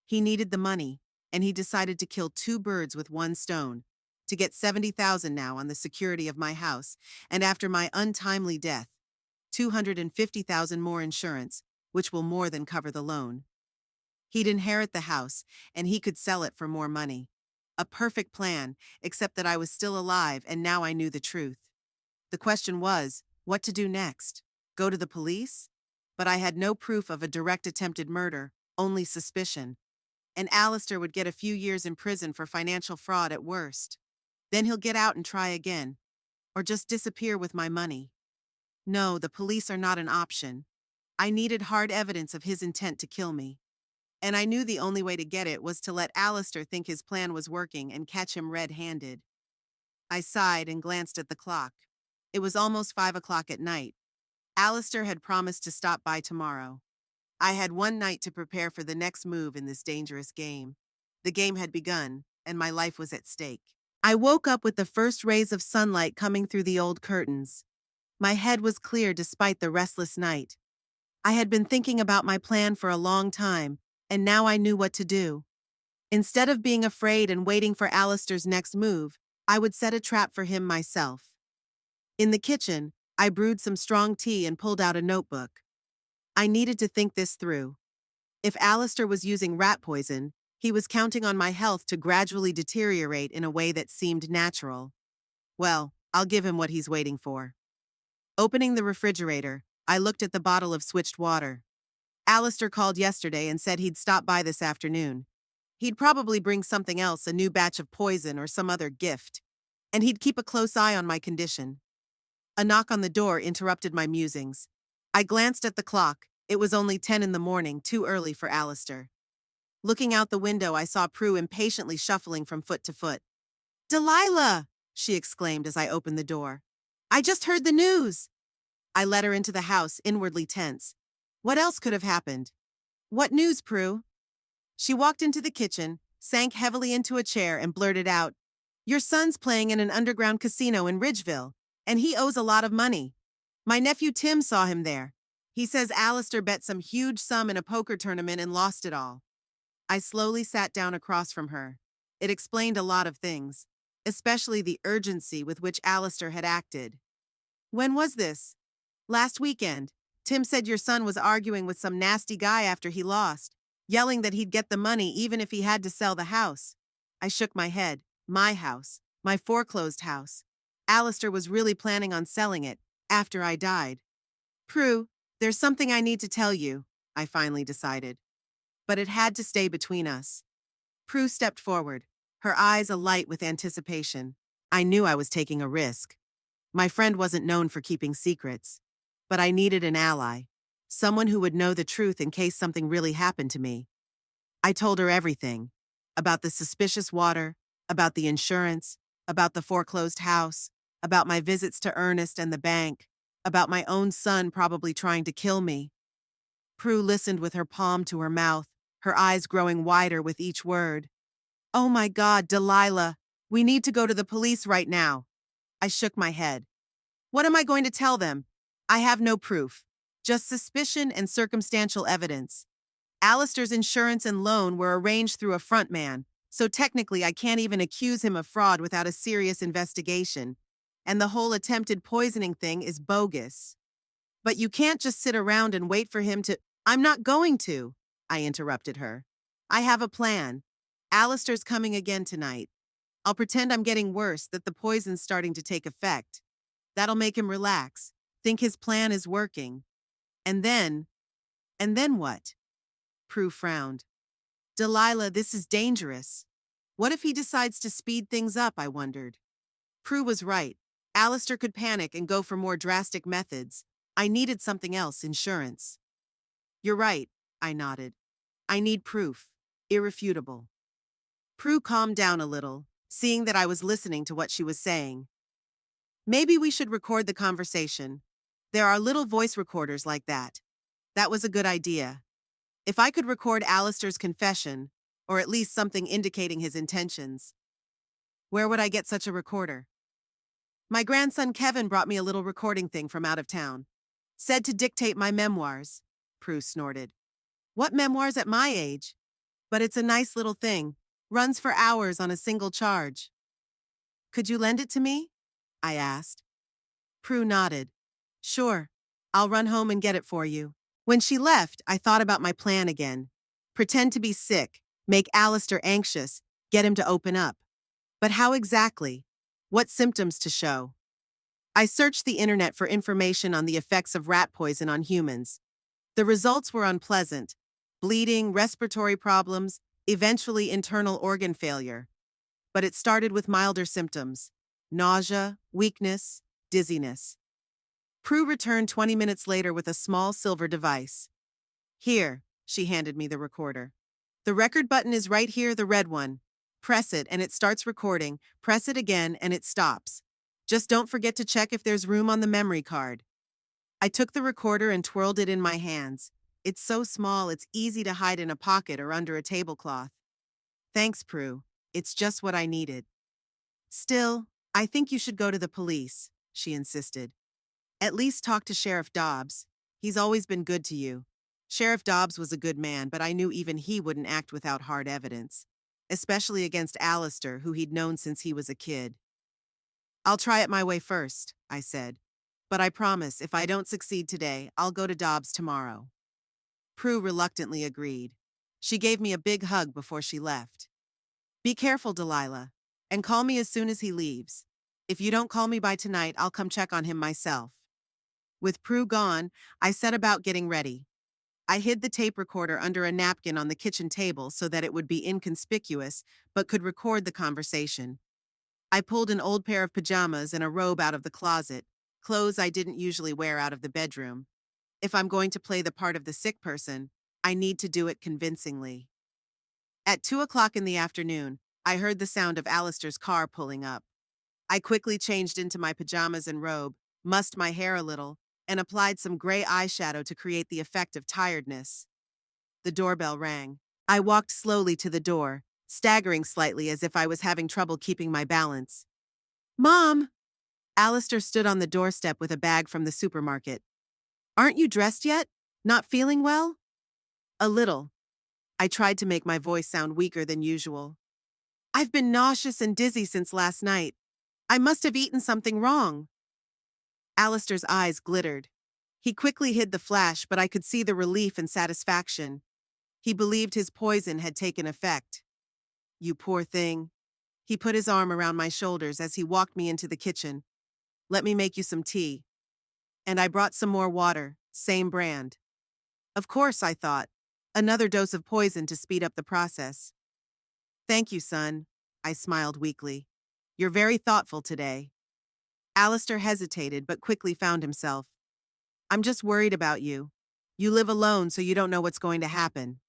He needed the money, and he decided to kill two birds with one stone, to get 70,000 now on the security of my house, and after my untimely death, 250,000 more insurance, which will more than cover the loan. He'd inherit the house, and he could sell it for more money. A perfect plan, except that I was still alive and now I knew the truth. The question was, what to do next? Go to the police? But I had no proof of a direct attempted murder, only suspicion. And Alistair would get a few years in prison for financial fraud at worst. Then he'll get out and try again, or just disappear with my money. No, the police are not an option. I needed hard evidence of his intent to kill me. And I knew the only way to get it was to let Alistair think his plan was working and catch him red-handed. I sighed and glanced at the clock. It was almost 5 o'clock at night. Alistair had promised to stop by tomorrow. I had one night to prepare for the next move in this dangerous game. The game had begun, and my life was at stake. I woke up with the first rays of sunlight coming through the old curtains. My head was clear despite the restless night. I had been thinking about my plan for a long time, and now I knew what to do. Instead of being afraid and waiting for Alistair's next move, I would set a trap for him myself. In the kitchen, I brewed some strong tea and pulled out a notebook. I needed to think this through. If Alistair was using rat poison, he was counting on my health to gradually deteriorate in a way that seemed natural. Well, I'll give him what he's waiting for. Opening the refrigerator, I looked at the bottle of switched water. Alistair called yesterday and said he'd stop by this afternoon. He'd probably bring something else, a new batch of poison or some other gift. And he'd keep a close eye on my condition. A knock on the door interrupted my musings. I glanced at the clock. It was only 10 in the morning, too early for Alistair. Looking out the window, I saw Prue impatiently shuffling from foot to foot. "Delilah!" she exclaimed as I opened the door. "I just heard the news!" I led her into the house, inwardly tense. What else could have happened? "What news, Prue?" She walked into the kitchen, sank heavily into a chair, and blurted out, "Your son's playing in an underground casino in Ridgeville, and he owes a lot of money. My nephew Tim saw him there. He says Alistair bet some huge sum in a poker tournament and lost it all." I slowly sat down across from her. It explained a lot of things, especially the urgency with which Alistair had acted. "When was this?" "Last weekend. Tim said your son was arguing with some nasty guy after he lost, yelling that he'd get the money even if he had to sell the house." I shook my head. My house. My foreclosed house. Alistair was really planning on selling it, after I died. "Prue, there's something I need to tell you," I finally decided. But it had to stay between us. Prue stepped forward, her eyes alight with anticipation. I knew I was taking a risk. My friend wasn't known for keeping secrets. But I needed an ally. Someone who would know the truth in case something really happened to me. I told her everything. About the suspicious water, about the insurance, about the foreclosed house, about my visits to Ernest and the bank, about my own son probably trying to kill me. Prue listened with her palm to her mouth, her eyes growing wider with each word. "Oh my God, Delilah, we need to go to the police right now." I shook my head. "What am I going to tell them? I have no proof, just suspicion and circumstantial evidence. Alistair's insurance and loan were arranged through a front man, so technically I can't even accuse him of fraud without a serious investigation. And the whole attempted poisoning thing is bogus. But you can't just sit around and wait for him to—" "I'm not going to," I interrupted her. "I have a plan. Alistair's coming again tonight. I'll pretend I'm getting worse, that the poison's starting to take effect. That'll make him relax, think his plan is working. And then what?" Prue frowned. "Delilah, this is dangerous. What if he decides to speed things up?" I wondered. Prue was right. Alistair could panic and go for more drastic methods. I needed something else, insurance. "You're right," I nodded. "I need proof. Irrefutable." Prue calmed down a little, seeing that I was listening to what she was saying. "Maybe we should record the conversation. There are little voice recorders like that." That was a good idea. If I could record Alistair's confession, or at least something indicating his intentions, where would I get such a recorder? My grandson Kevin brought me a little recording thing from out of town. Said to dictate my memoirs. Prue snorted. What memoirs at my age? But it's a nice little thing. Runs for hours on a single charge. Could you lend it to me? I asked. Prue nodded. Sure. I'll run home and get it for you. When she left, I thought about my plan again. Pretend to be sick, make Alistair anxious, get him to open up. But how exactly? What symptoms to show? I searched the internet for information on the effects of rat poison on humans. The results were unpleasant. Bleeding, respiratory problems, eventually internal organ failure. But it started with milder symptoms: nausea, weakness, dizziness. Prue returned 20 minutes later with a small silver device. Here, she handed me the recorder. The record button is right here, the red one. Press it and it starts recording. Press it again and it stops. Just don't forget to check if there's room on the memory card. I took the recorder and twirled it in my hands. It's so small it's easy to hide in a pocket or under a tablecloth. Thanks, Prue. It's just what I needed. Still, I think you should go to the police, she insisted. At least talk to Sheriff Dobbs. He's always been good to you. Sheriff Dobbs was a good man, but I knew even he wouldn't act without hard evidence. Especially against Alistair, who he'd known since he was a kid. I'll try it my way first, I said. But I promise, if I don't succeed today, I'll go to Dobbs tomorrow. Prue reluctantly agreed. She gave me a big hug before she left. Be careful, Delilah, and call me as soon as he leaves. If you don't call me by tonight, I'll come check on him myself. With Prue gone, I set about getting ready. I hid the tape recorder under a napkin on the kitchen table so that it would be inconspicuous, but could record the conversation. I pulled an old pair of pajamas and a robe out of the closet, clothes I didn't usually wear out of the bedroom. If I'm going to play the part of the sick person, I need to do it convincingly. At 2 o'clock in the afternoon, I heard the sound of Alistair's car pulling up. I quickly changed into my pajamas and robe, mussed my hair a little, and applied some gray eyeshadow to create the effect of tiredness. The doorbell rang. I walked slowly to the door, staggering slightly as if I was having trouble keeping my balance. Mom! Alistair stood on the doorstep with a bag from the supermarket. Aren't you dressed yet? Not feeling well? A little. I tried to make my voice sound weaker than usual. I've been nauseous and dizzy since last night. I must have eaten something wrong. Alistair's eyes glittered. He quickly hid the flash, but I could see the relief and satisfaction. He believed his poison had taken effect. You poor thing. He put his arm around my shoulders as he walked me into the kitchen. Let me make you some tea. And I brought some more water, same brand. Of course, I thought. Another dose of poison to speed up the process. Thank you, son. I smiled weakly. You're very thoughtful today. Alistair hesitated but quickly found himself. I'm just worried about you. You live alone, so you don't know what's going to happen.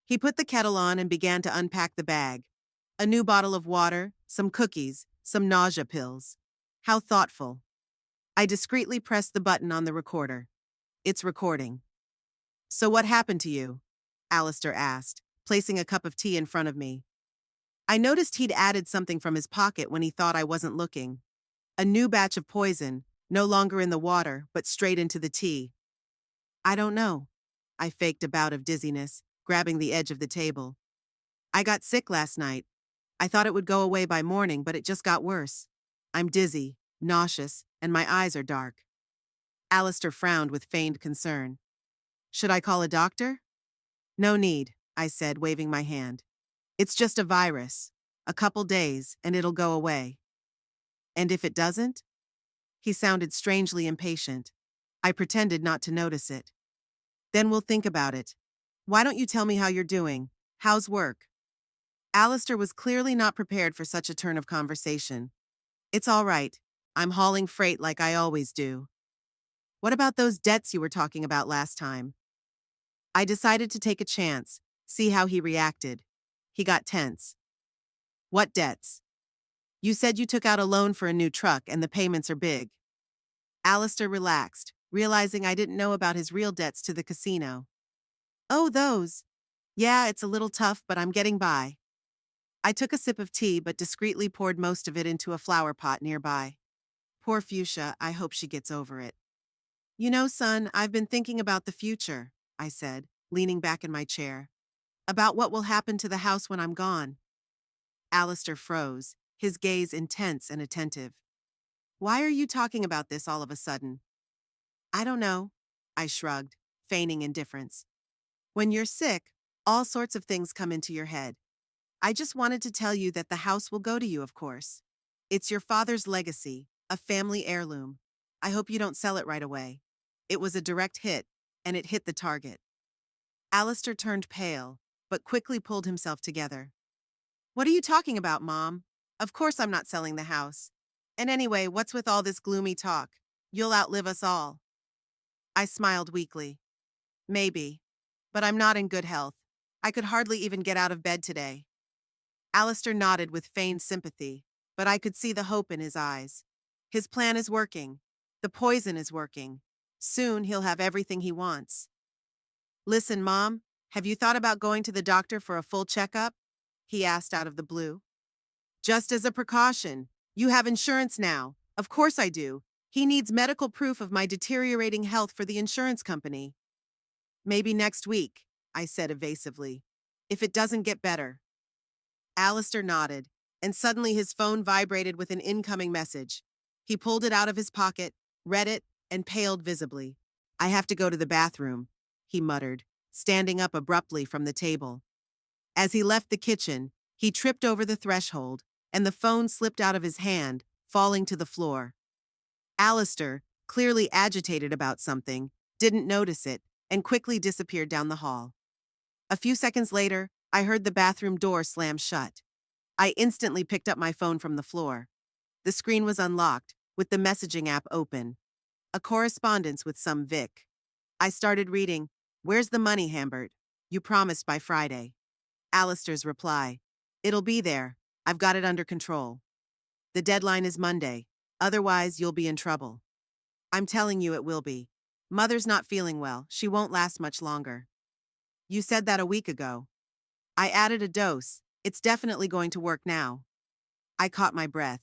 He put the kettle on and began to unpack the bag. A new bottle of water, some cookies, some nausea pills. How thoughtful. I discreetly pressed the button on the recorder. It's recording. So what happened to you? Alistair asked, placing a cup of tea in front of me. I noticed he'd added something from his pocket when he thought I wasn't looking. A new batch of poison, no longer in the water, but straight into the tea. I don't know. I faked a bout of dizziness, grabbing the edge of the table. I got sick last night. I thought it would go away by morning, but it just got worse. I'm dizzy, nauseous, and my eyes are dark. Alistair frowned with feigned concern. Should I call a doctor? No need, I said, waving my hand. It's just a virus. A couple days, and it'll go away. And if it doesn't? He sounded strangely impatient. I pretended not to notice it. Then we'll think about it. Why don't you tell me how you're doing? How's work? Alistair was clearly not prepared for such a turn of conversation. It's all right. I'm hauling freight like I always do. What about those debts you were talking about last time? I decided to take a chance, see how he reacted. He got tense. What debts? You said you took out a loan for a new truck and the payments are big. Alistair relaxed, realizing I didn't know about his real debts to the casino. Oh, those. Yeah, it's a little tough, but I'm getting by. I took a sip of tea but discreetly poured most of it into a flower pot nearby. Poor Fuchsia, I hope she gets over it. You know, son, I've been thinking about the future, I said, leaning back in my chair. About what will happen to the house when I'm gone. Alistair froze, his gaze intense and attentive. Why are you talking about this all of a sudden? I don't know, I shrugged, feigning indifference. When you're sick, all sorts of things come into your head. I just wanted to tell you that the house will go to you, of course. It's your father's legacy, a family heirloom. I hope you don't sell it right away. It was a direct hit, and it hit the target. Alistair turned pale, but quickly pulled himself together. What are you talking about, Mom? Of course I'm not selling the house. And anyway, what's with all this gloomy talk? You'll outlive us all. I smiled weakly. Maybe. But I'm not in good health. I could hardly even get out of bed today. Alistair nodded with feigned sympathy, but I could see the hope in his eyes. His plan is working. The poison is working. Soon he'll have everything he wants. Listen, Mom, have you thought about going to the doctor for a full checkup? He asked out of the blue. Just as a precaution. You have insurance now. Of course I do. He needs medical proof of my deteriorating health for the insurance company. Maybe next week, I said evasively. If it doesn't get better. Alistair nodded, and suddenly his phone vibrated with an incoming message. He pulled it out of his pocket, read it, and paled visibly. I have to go to the bathroom, he muttered, standing up abruptly from the table. As he left the kitchen, he tripped over the threshold, and the phone slipped out of his hand, falling to the floor. Alistair, clearly agitated about something, didn't notice it, and quickly disappeared down the hall. A few seconds later, I heard the bathroom door slam shut. I instantly picked up my phone from the floor. The screen was unlocked, with the messaging app open. A correspondence with some Vic. I started reading, "Where's the money, Hambert? You promised by Friday." Alistair's reply, "It'll be there. I've got it under control. The deadline is Monday. Otherwise, you'll be in trouble." I'm telling you it will be. Mother's not feeling well. She won't last much longer. You said that a week ago. I added a dose. It's definitely going to work now. I caught my breath.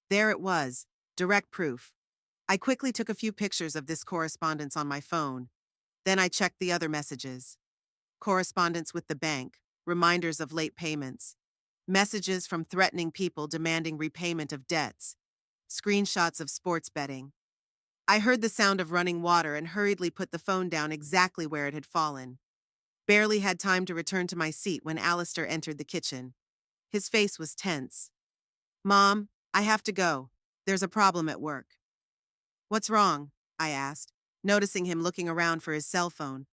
There it was, direct proof. I quickly took a few pictures of this correspondence on my phone. Then I checked the other messages. Correspondence with the bank, reminders of late payments, messages from threatening people demanding repayment of debts, screenshots of sports betting. I heard the sound of running water and hurriedly put the phone down exactly where it had fallen. Barely had time to return to my seat when Alistair entered the kitchen. His face was tense. "Mom, I have to go. There's a problem at work." "What's wrong?" I asked, noticing him looking around for his cell phone.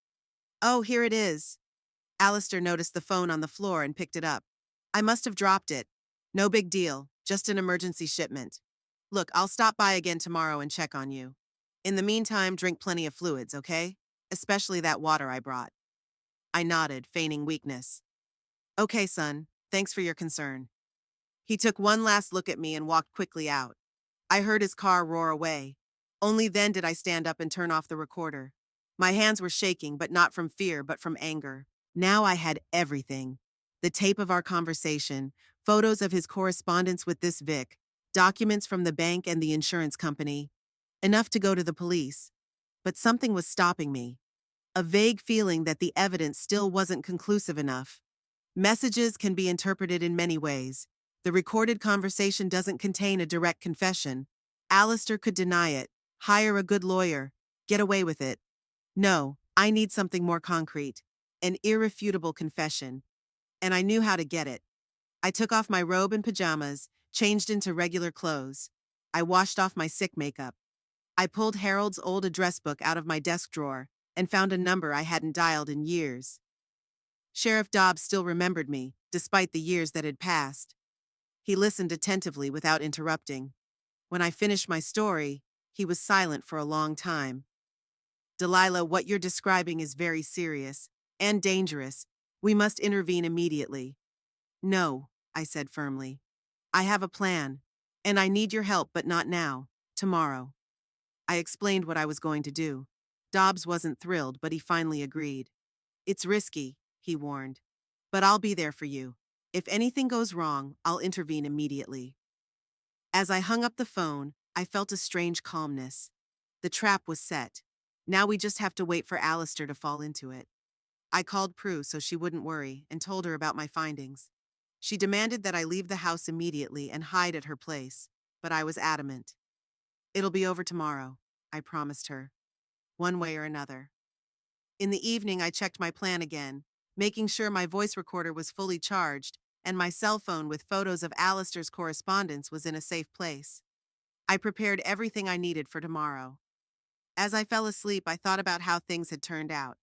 "Oh, here it is." Alistair noticed the phone on the floor and picked it up. "I must have dropped it. No big deal, just an emergency shipment. Look, I'll stop by again tomorrow and check on you. In the meantime, drink plenty of fluids, okay? Especially that water I brought." I nodded, feigning weakness. "Okay, son, thanks for your concern." He took one last look at me and walked quickly out. I heard his car roar away. Only then did I stand up and turn off the recorder. My hands were shaking, but not from fear, but from anger. Now I had everything. The tape of our conversation, photos of his correspondence with this Vic, documents from the bank and the insurance company. Enough to go to the police. But something was stopping me. A vague feeling that the evidence still wasn't conclusive enough. Messages can be interpreted in many ways. The recorded conversation doesn't contain a direct confession. Alistair could deny it, hire a good lawyer, get away with it. No, I need something more concrete. An irrefutable confession. And I knew how to get it. I took off my robe and pajamas, changed into regular clothes. I washed off my sick makeup. I pulled Harold's old address book out of my desk drawer and found a number I hadn't dialed in years. Sheriff Dobbs still remembered me, despite the years that had passed. He listened attentively without interrupting. When I finished my story, he was silent for a long time. "Delilah, what you're describing is very serious and dangerous. We must intervene immediately." "No," I said firmly. "I have a plan, and I need your help, but not now. Tomorrow." I explained what I was going to do. Dobbs wasn't thrilled, but he finally agreed. It's risky, he warned. But I'll be there for you. If anything goes wrong, I'll intervene immediately. As I hung up the phone, I felt a strange calmness. The trap was set. Now we just have to wait for Alistair to fall into it. I called Prue so she wouldn't worry and told her about my findings. She demanded that I leave the house immediately and hide at her place, but I was adamant. It'll be over tomorrow, I promised her, one way or another. In the evening, I checked my plan again, making sure my voice recorder was fully charged and my cell phone with photos of Alistair's correspondence was in a safe place. I prepared everything I needed for tomorrow. As I fell asleep, I thought about how things had turned out.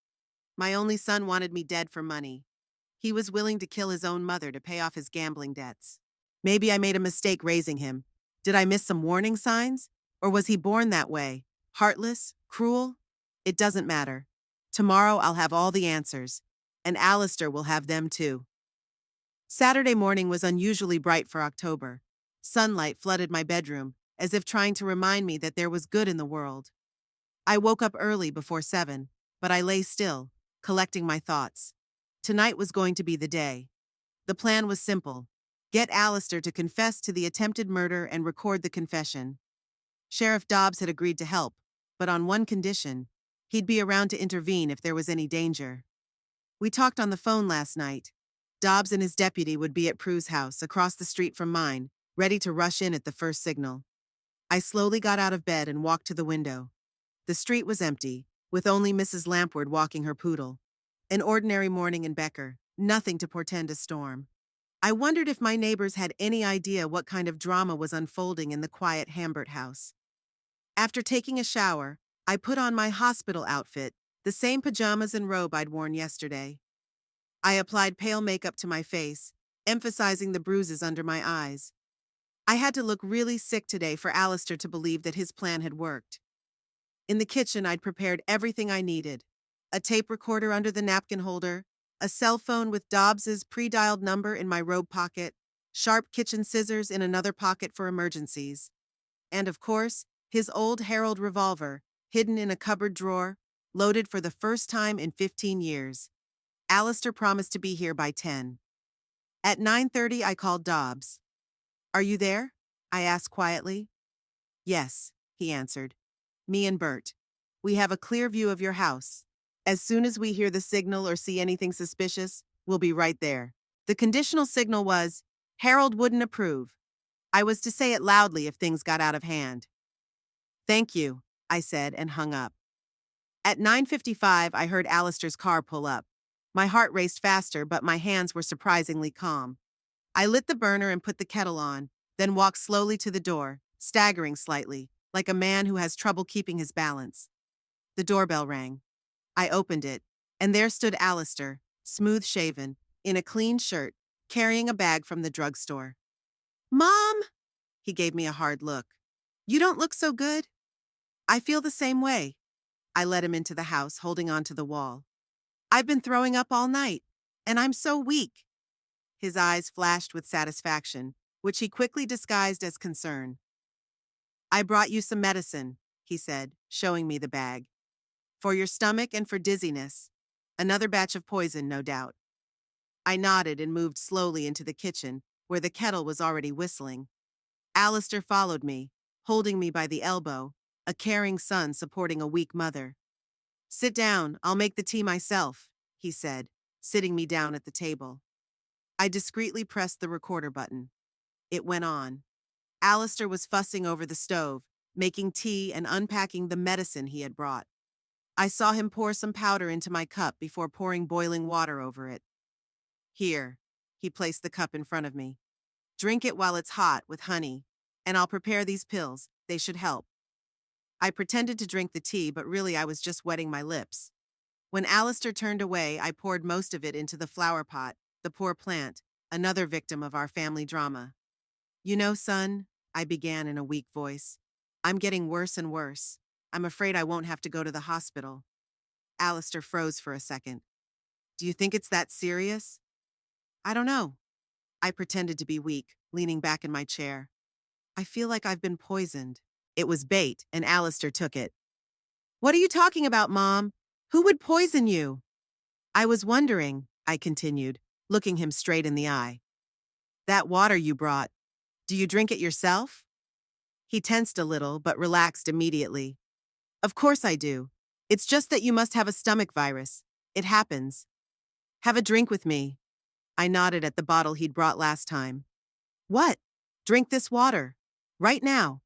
My only son wanted me dead for money. He was willing to kill his own mother to pay off his gambling debts. Maybe I made a mistake raising him. Did I miss some warning signs? Or was he born that way? Heartless? Cruel? It doesn't matter. Tomorrow I'll have all the answers. And Alistair will have them too. Saturday morning was unusually bright for October. Sunlight flooded my bedroom, as if trying to remind me that there was good in the world. I woke up early before 7, but I lay still, collecting my thoughts. Tonight was going to be the day. The plan was simple. Get Alistair to confess to the attempted murder and record the confession. Sheriff Dobbs had agreed to help, but on one condition. He'd be around to intervene if there was any danger. We talked on the phone last night. Dobbs and his deputy would be at Prue's house across the street from mine, ready to rush in at the first signal. I slowly got out of bed and walked to the window. The street was empty, with only Mrs. Lampward walking her poodle. An ordinary morning in Becker, nothing to portend a storm. I wondered if my neighbors had any idea what kind of drama was unfolding in the quiet Hambert house. After taking a shower, I put on my hospital outfit, the same pajamas and robe I'd worn yesterday. I applied pale makeup to my face, emphasizing the bruises under my eyes. I had to look really sick today for Alistair to believe that his plan had worked. In the kitchen, I'd prepared everything I needed. A tape recorder under the napkin holder, a cell phone with Dobbs's pre-dialed number in my robe pocket, sharp kitchen scissors in another pocket for emergencies. And of course, his old Herald revolver, hidden in a cupboard drawer, loaded for the first time in 15 years. Alistair promised to be here by 10. At 9:30, I called Dobbs. "Are you there?" I asked quietly. "Yes," he answered. "Me and Bert. We have a clear view of your house. As soon as we hear the signal or see anything suspicious, we'll be right there." The conditional signal was, Harold wouldn't approve. I was to say it loudly if things got out of hand. "Thank you," I said and hung up. At 9:55, I heard Alistair's car pull up. My heart raced faster, but my hands were surprisingly calm. I lit the burner and put the kettle on, then walked slowly to the door, staggering slightly, like a man who has trouble keeping his balance. The doorbell rang. I opened it, and there stood Alistair, smooth-shaven, in a clean shirt, carrying a bag from the drugstore. "Mom!" He gave me a hard look. "You don't look so good." "I feel the same way." I led him into the house, holding onto the wall. "I've been throwing up all night, and I'm so weak." His eyes flashed with satisfaction, which he quickly disguised as concern. "I brought you some medicine," he said, showing me the bag. "For your stomach and for dizziness. Another batch of poison, no doubt." I nodded and moved slowly into the kitchen, where the kettle was already whistling. Alistair followed me, holding me by the elbow, a caring son supporting a weak mother. "Sit down, I'll make the tea myself," he said, sitting me down at the table. I discreetly pressed the recorder button. It went on. Alistair was fussing over the stove, making tea and unpacking the medicine he had brought. I saw him pour some powder into my cup before pouring boiling water over it. "Here," he placed the cup in front of me. "Drink it while it's hot with honey, and I'll prepare these pills. They should help." I pretended to drink the tea, but really I was just wetting my lips. When Alistair turned away, I poured most of it into the flower pot, the poor plant, another victim of our family drama. "You know, son," I began in a weak voice, "I'm getting worse and worse. I'm afraid I won't have to go to the hospital." Alistair froze for a second. "Do you think it's that serious?" "I don't know." I pretended to be weak, leaning back in my chair. "I feel like I've been poisoned." It was bait, and Alistair took it. "What are you talking about, Mom? Who would poison you?" I was wondering, I continued, looking him straight in the eye. That water you brought, do you drink it yourself? He tensed a little, but relaxed immediately. Of course I do. It's just that you must have a stomach virus. It happens. Have a drink with me. I nodded at the bottle he'd brought last time. What? Drink this water. Right now.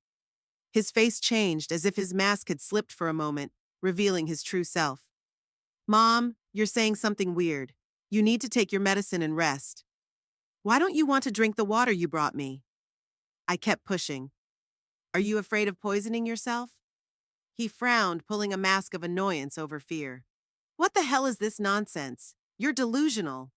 His face changed as if his mask had slipped for a moment, revealing his true self. Mom, you're saying something weird. You need to take your medicine and rest. Why don't you want to drink the water you brought me? I kept pushing. Are you afraid of poisoning yourself? He frowned, pulling a mask of annoyance over fear. What the hell is this nonsense? You're delusional.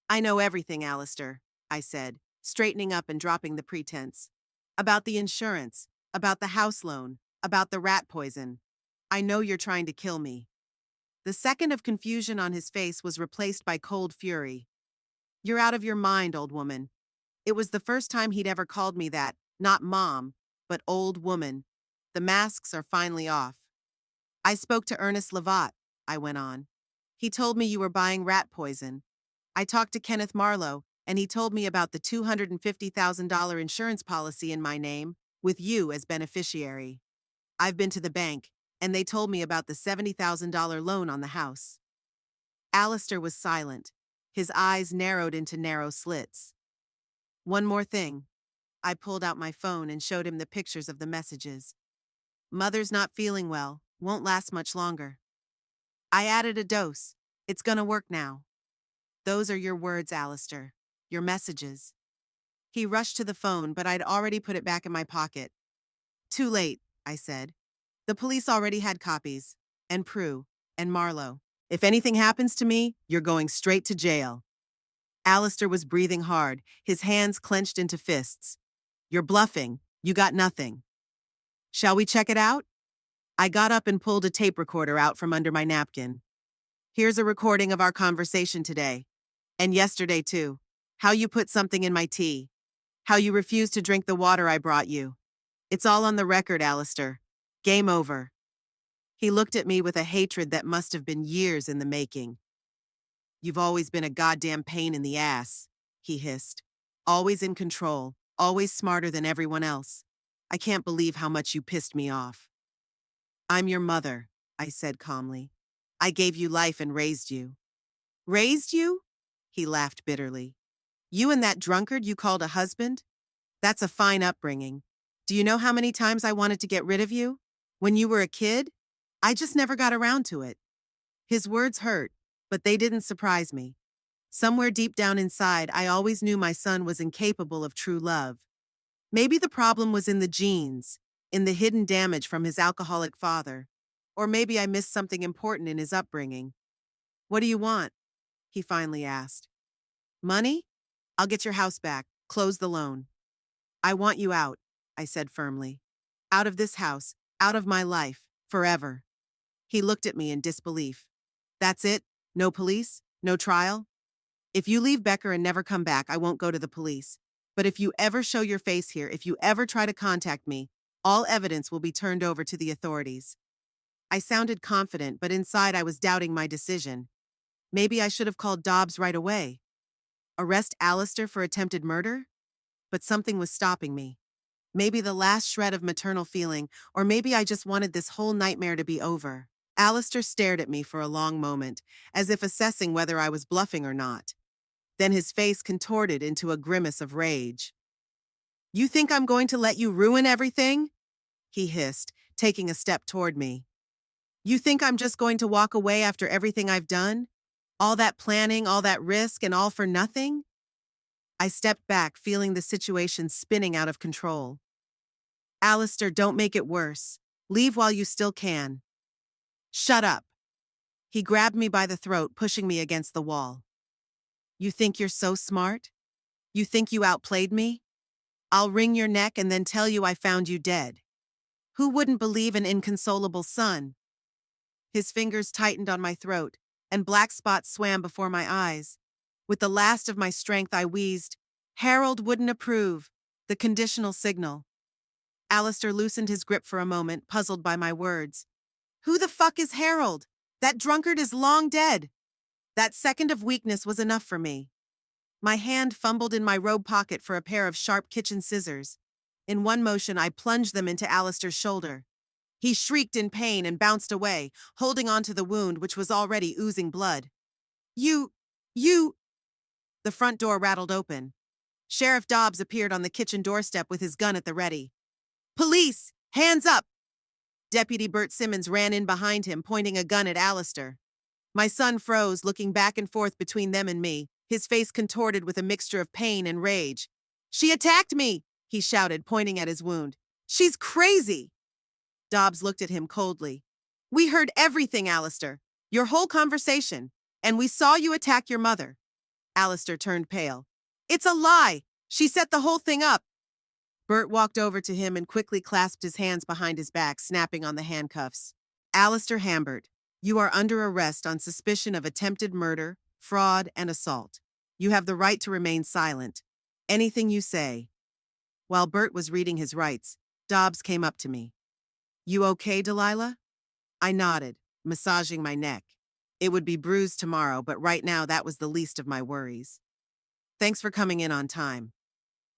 I know everything, Alistair, I said, straightening up and dropping the pretense. About the insurance, about the house loan, about the rat poison. I know you're trying to kill me. The second of confusion on his face was replaced by cold fury. You're out of your mind, old woman. It was the first time he'd ever called me that, not mom, but old woman. The masks are finally off. I spoke to Ernest Lavatte, I went on. He told me you were buying rat poison. I talked to Kenneth Marlowe, and he told me about the $250,000 insurance policy in my name, with you as beneficiary. I've been to the bank, and they told me about the $70,000 loan on the house. Alistair was silent. His eyes narrowed into narrow slits. One more thing. I pulled out my phone and showed him the pictures of the messages. Mother's not feeling well, won't last much longer. I added a dose. It's gonna work now. Those are your words, Alistair. Your messages. He rushed to the phone, but I'd already put it back in my pocket. Too late, I said. The police already had copies. And Prue. And Marlowe. If anything happens to me, you're going straight to jail. Alistair was breathing hard, his hands clenched into fists. You're bluffing. You got nothing. Shall we check it out? I got up and pulled a tape recorder out from under my napkin. Here's a recording of our conversation today. And yesterday, too. How you put something in my tea. How you refused to drink the water I brought you. It's all on the record, Alistair. Game over. He looked at me with a hatred that must have been years in the making. You've always been a goddamn pain in the ass, he hissed. Always in control, always smarter than everyone else. I can't believe how much you pissed me off. I'm your mother, I said calmly. I gave you life and raised you. Raised you? He laughed bitterly. You and that drunkard you called a husband? That's a fine upbringing. Do you know how many times I wanted to get rid of you? When you were a kid? I just never got around to it. His words hurt, but they didn't surprise me. Somewhere deep down inside, I always knew my son was incapable of true love. Maybe the problem was in the genes, in the hidden damage from his alcoholic father. Or maybe I missed something important in his upbringing. What do you want? He finally asked. Money? I'll get your house back, close the loan. I want you out, I said firmly. Out of this house, out of my life, forever. He looked at me in disbelief. That's it? No police? No trial? If you leave Becker and never come back, I won't go to the police. But if you ever show your face here, if you ever try to contact me, all evidence will be turned over to the authorities. I sounded confident, but inside I was doubting my decision. Maybe I should have called Dobbs right away. Arrest Alistair for attempted murder? But something was stopping me. Maybe the last shred of maternal feeling, or maybe I just wanted this whole nightmare to be over. Alistair stared at me for a long moment, as if assessing whether I was bluffing or not. Then his face contorted into a grimace of rage. You think I'm going to let you ruin everything? He hissed, taking a step toward me. You think I'm just going to walk away after everything I've done? All that planning, all that risk, and all for nothing? I stepped back, feeling the situation spinning out of control. Alistair, don't make it worse. Leave while you still can. Shut up. He grabbed me by the throat, pushing me against the wall. You think you're so smart? You think you outplayed me? I'll wring your neck and then tell you I found you dead. Who wouldn't believe an inconsolable son? His fingers tightened on my throat, and black spots swam before my eyes. With the last of my strength, I wheezed, Harold wouldn't approve, the conditional signal. Alistair loosened his grip for a moment, puzzled by my words. Who the fuck is Harold? That drunkard is long dead. That second of weakness was enough for me. My hand fumbled in my robe pocket for a pair of sharp kitchen scissors. In one motion, I plunged them into Alistair's shoulder. He shrieked in pain and bounced away, holding onto the wound which was already oozing blood. You, you... The front door rattled open. Sheriff Dobbs appeared on the kitchen doorstep with his gun at the ready. Police! Hands up! Deputy Bert Simmons ran in behind him, pointing a gun at Alistair. My son froze, looking back and forth between them and me, his face contorted with a mixture of pain and rage. She attacked me, he shouted, pointing at his wound. She's crazy! Dobbs looked at him coldly. We heard everything, Alistair. Your whole conversation. And we saw you attack your mother. Alistair turned pale. It's a lie! She set the whole thing up! Bert walked over to him and quickly clasped his hands behind his back, snapping on the handcuffs. Alistair Hambert, you are under arrest on suspicion of attempted murder, fraud, and assault. You have the right to remain silent. Anything you say. While Bert was reading his rights, Dobbs came up to me. You okay, Delilah? I nodded, massaging my neck. It would be bruised tomorrow, but right now that was the least of my worries. Thanks for coming in on time.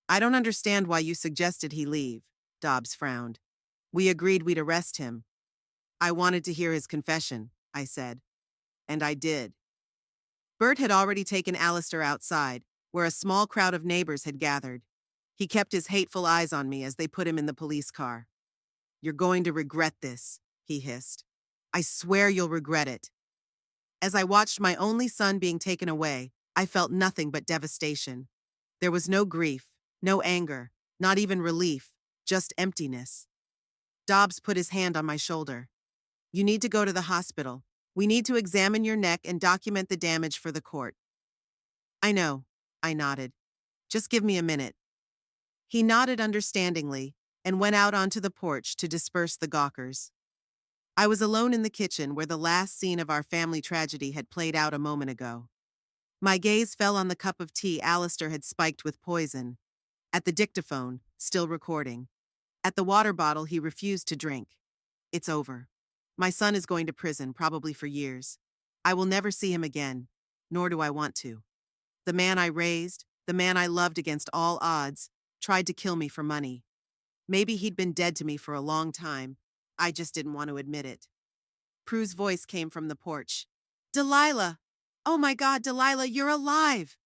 I don't understand why you suggested he leave, Dobbs frowned. We agreed we'd arrest him. I wanted to hear his confession, I said. And I did. Bert had already taken Alistair outside, where a small crowd of neighbors had gathered. He kept his hateful eyes on me as they put him in the police car. You're going to regret this, he hissed. I swear you'll regret it. As I watched my only son being taken away, I felt nothing but devastation. There was no grief, no anger, not even relief, just emptiness. Dobbs put his hand on my shoulder. You need to go to the hospital. We need to examine your neck and document the damage for the court. I know, I nodded. Just give me a minute. He nodded understandingly and went out onto the porch to disperse the gawkers. I was alone in the kitchen where the last scene of our family tragedy had played out a moment ago. My gaze fell on the cup of tea Alistair had spiked with poison, at the dictaphone, still recording, at the water bottle he refused to drink. It's over. My son is going to prison, probably for years. I will never see him again, nor do I want to. The man I raised, the man I loved against all odds, tried to kill me for money. Maybe he'd been dead to me for a long time. I just didn't want to admit it. Prue's voice came from the porch. Delilah! Oh my God, Delilah, you're alive!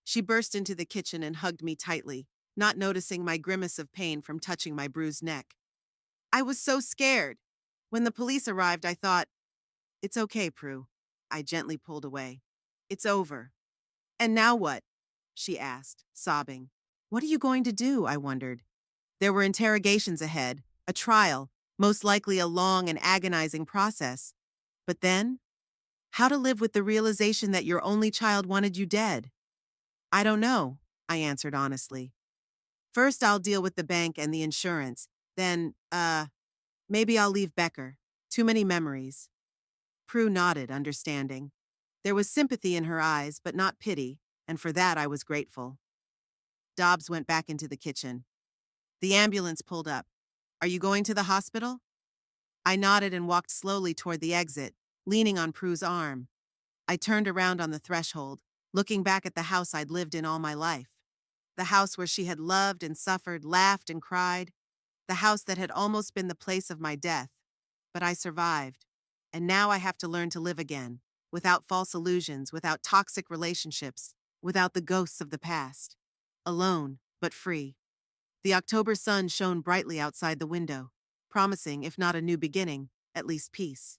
She burst into the kitchen and hugged me tightly, not noticing my grimace of pain from touching my bruised neck. I was so scared. When the police arrived, I thought, it's okay, Prue. I gently pulled away. It's over. And now what? She asked, sobbing. What are you going to do? I wondered. There were interrogations ahead, a trial, most likely a long and agonizing process. But then, how to live with the realization that your only child wanted you dead? I don't know, I answered honestly. First, I'll deal with the bank and the insurance. Then, maybe I'll leave Becker. Too many memories. Prue nodded, understanding. There was sympathy in her eyes, but not pity, and for that I was grateful. Dobbs went back into the kitchen. The ambulance pulled up. Are you going to the hospital? I nodded and walked slowly toward the exit, leaning on Prue's arm. I turned around on the threshold, looking back at the house I'd lived in all my life. The house where she had loved and suffered, laughed and cried. The house that had almost been the place of my death. But I survived. And now I have to learn to live again, without false illusions, without toxic relationships, without the ghosts of the past. Alone, but free. The October sun shone brightly outside the window, promising, if not a new beginning, at least peace.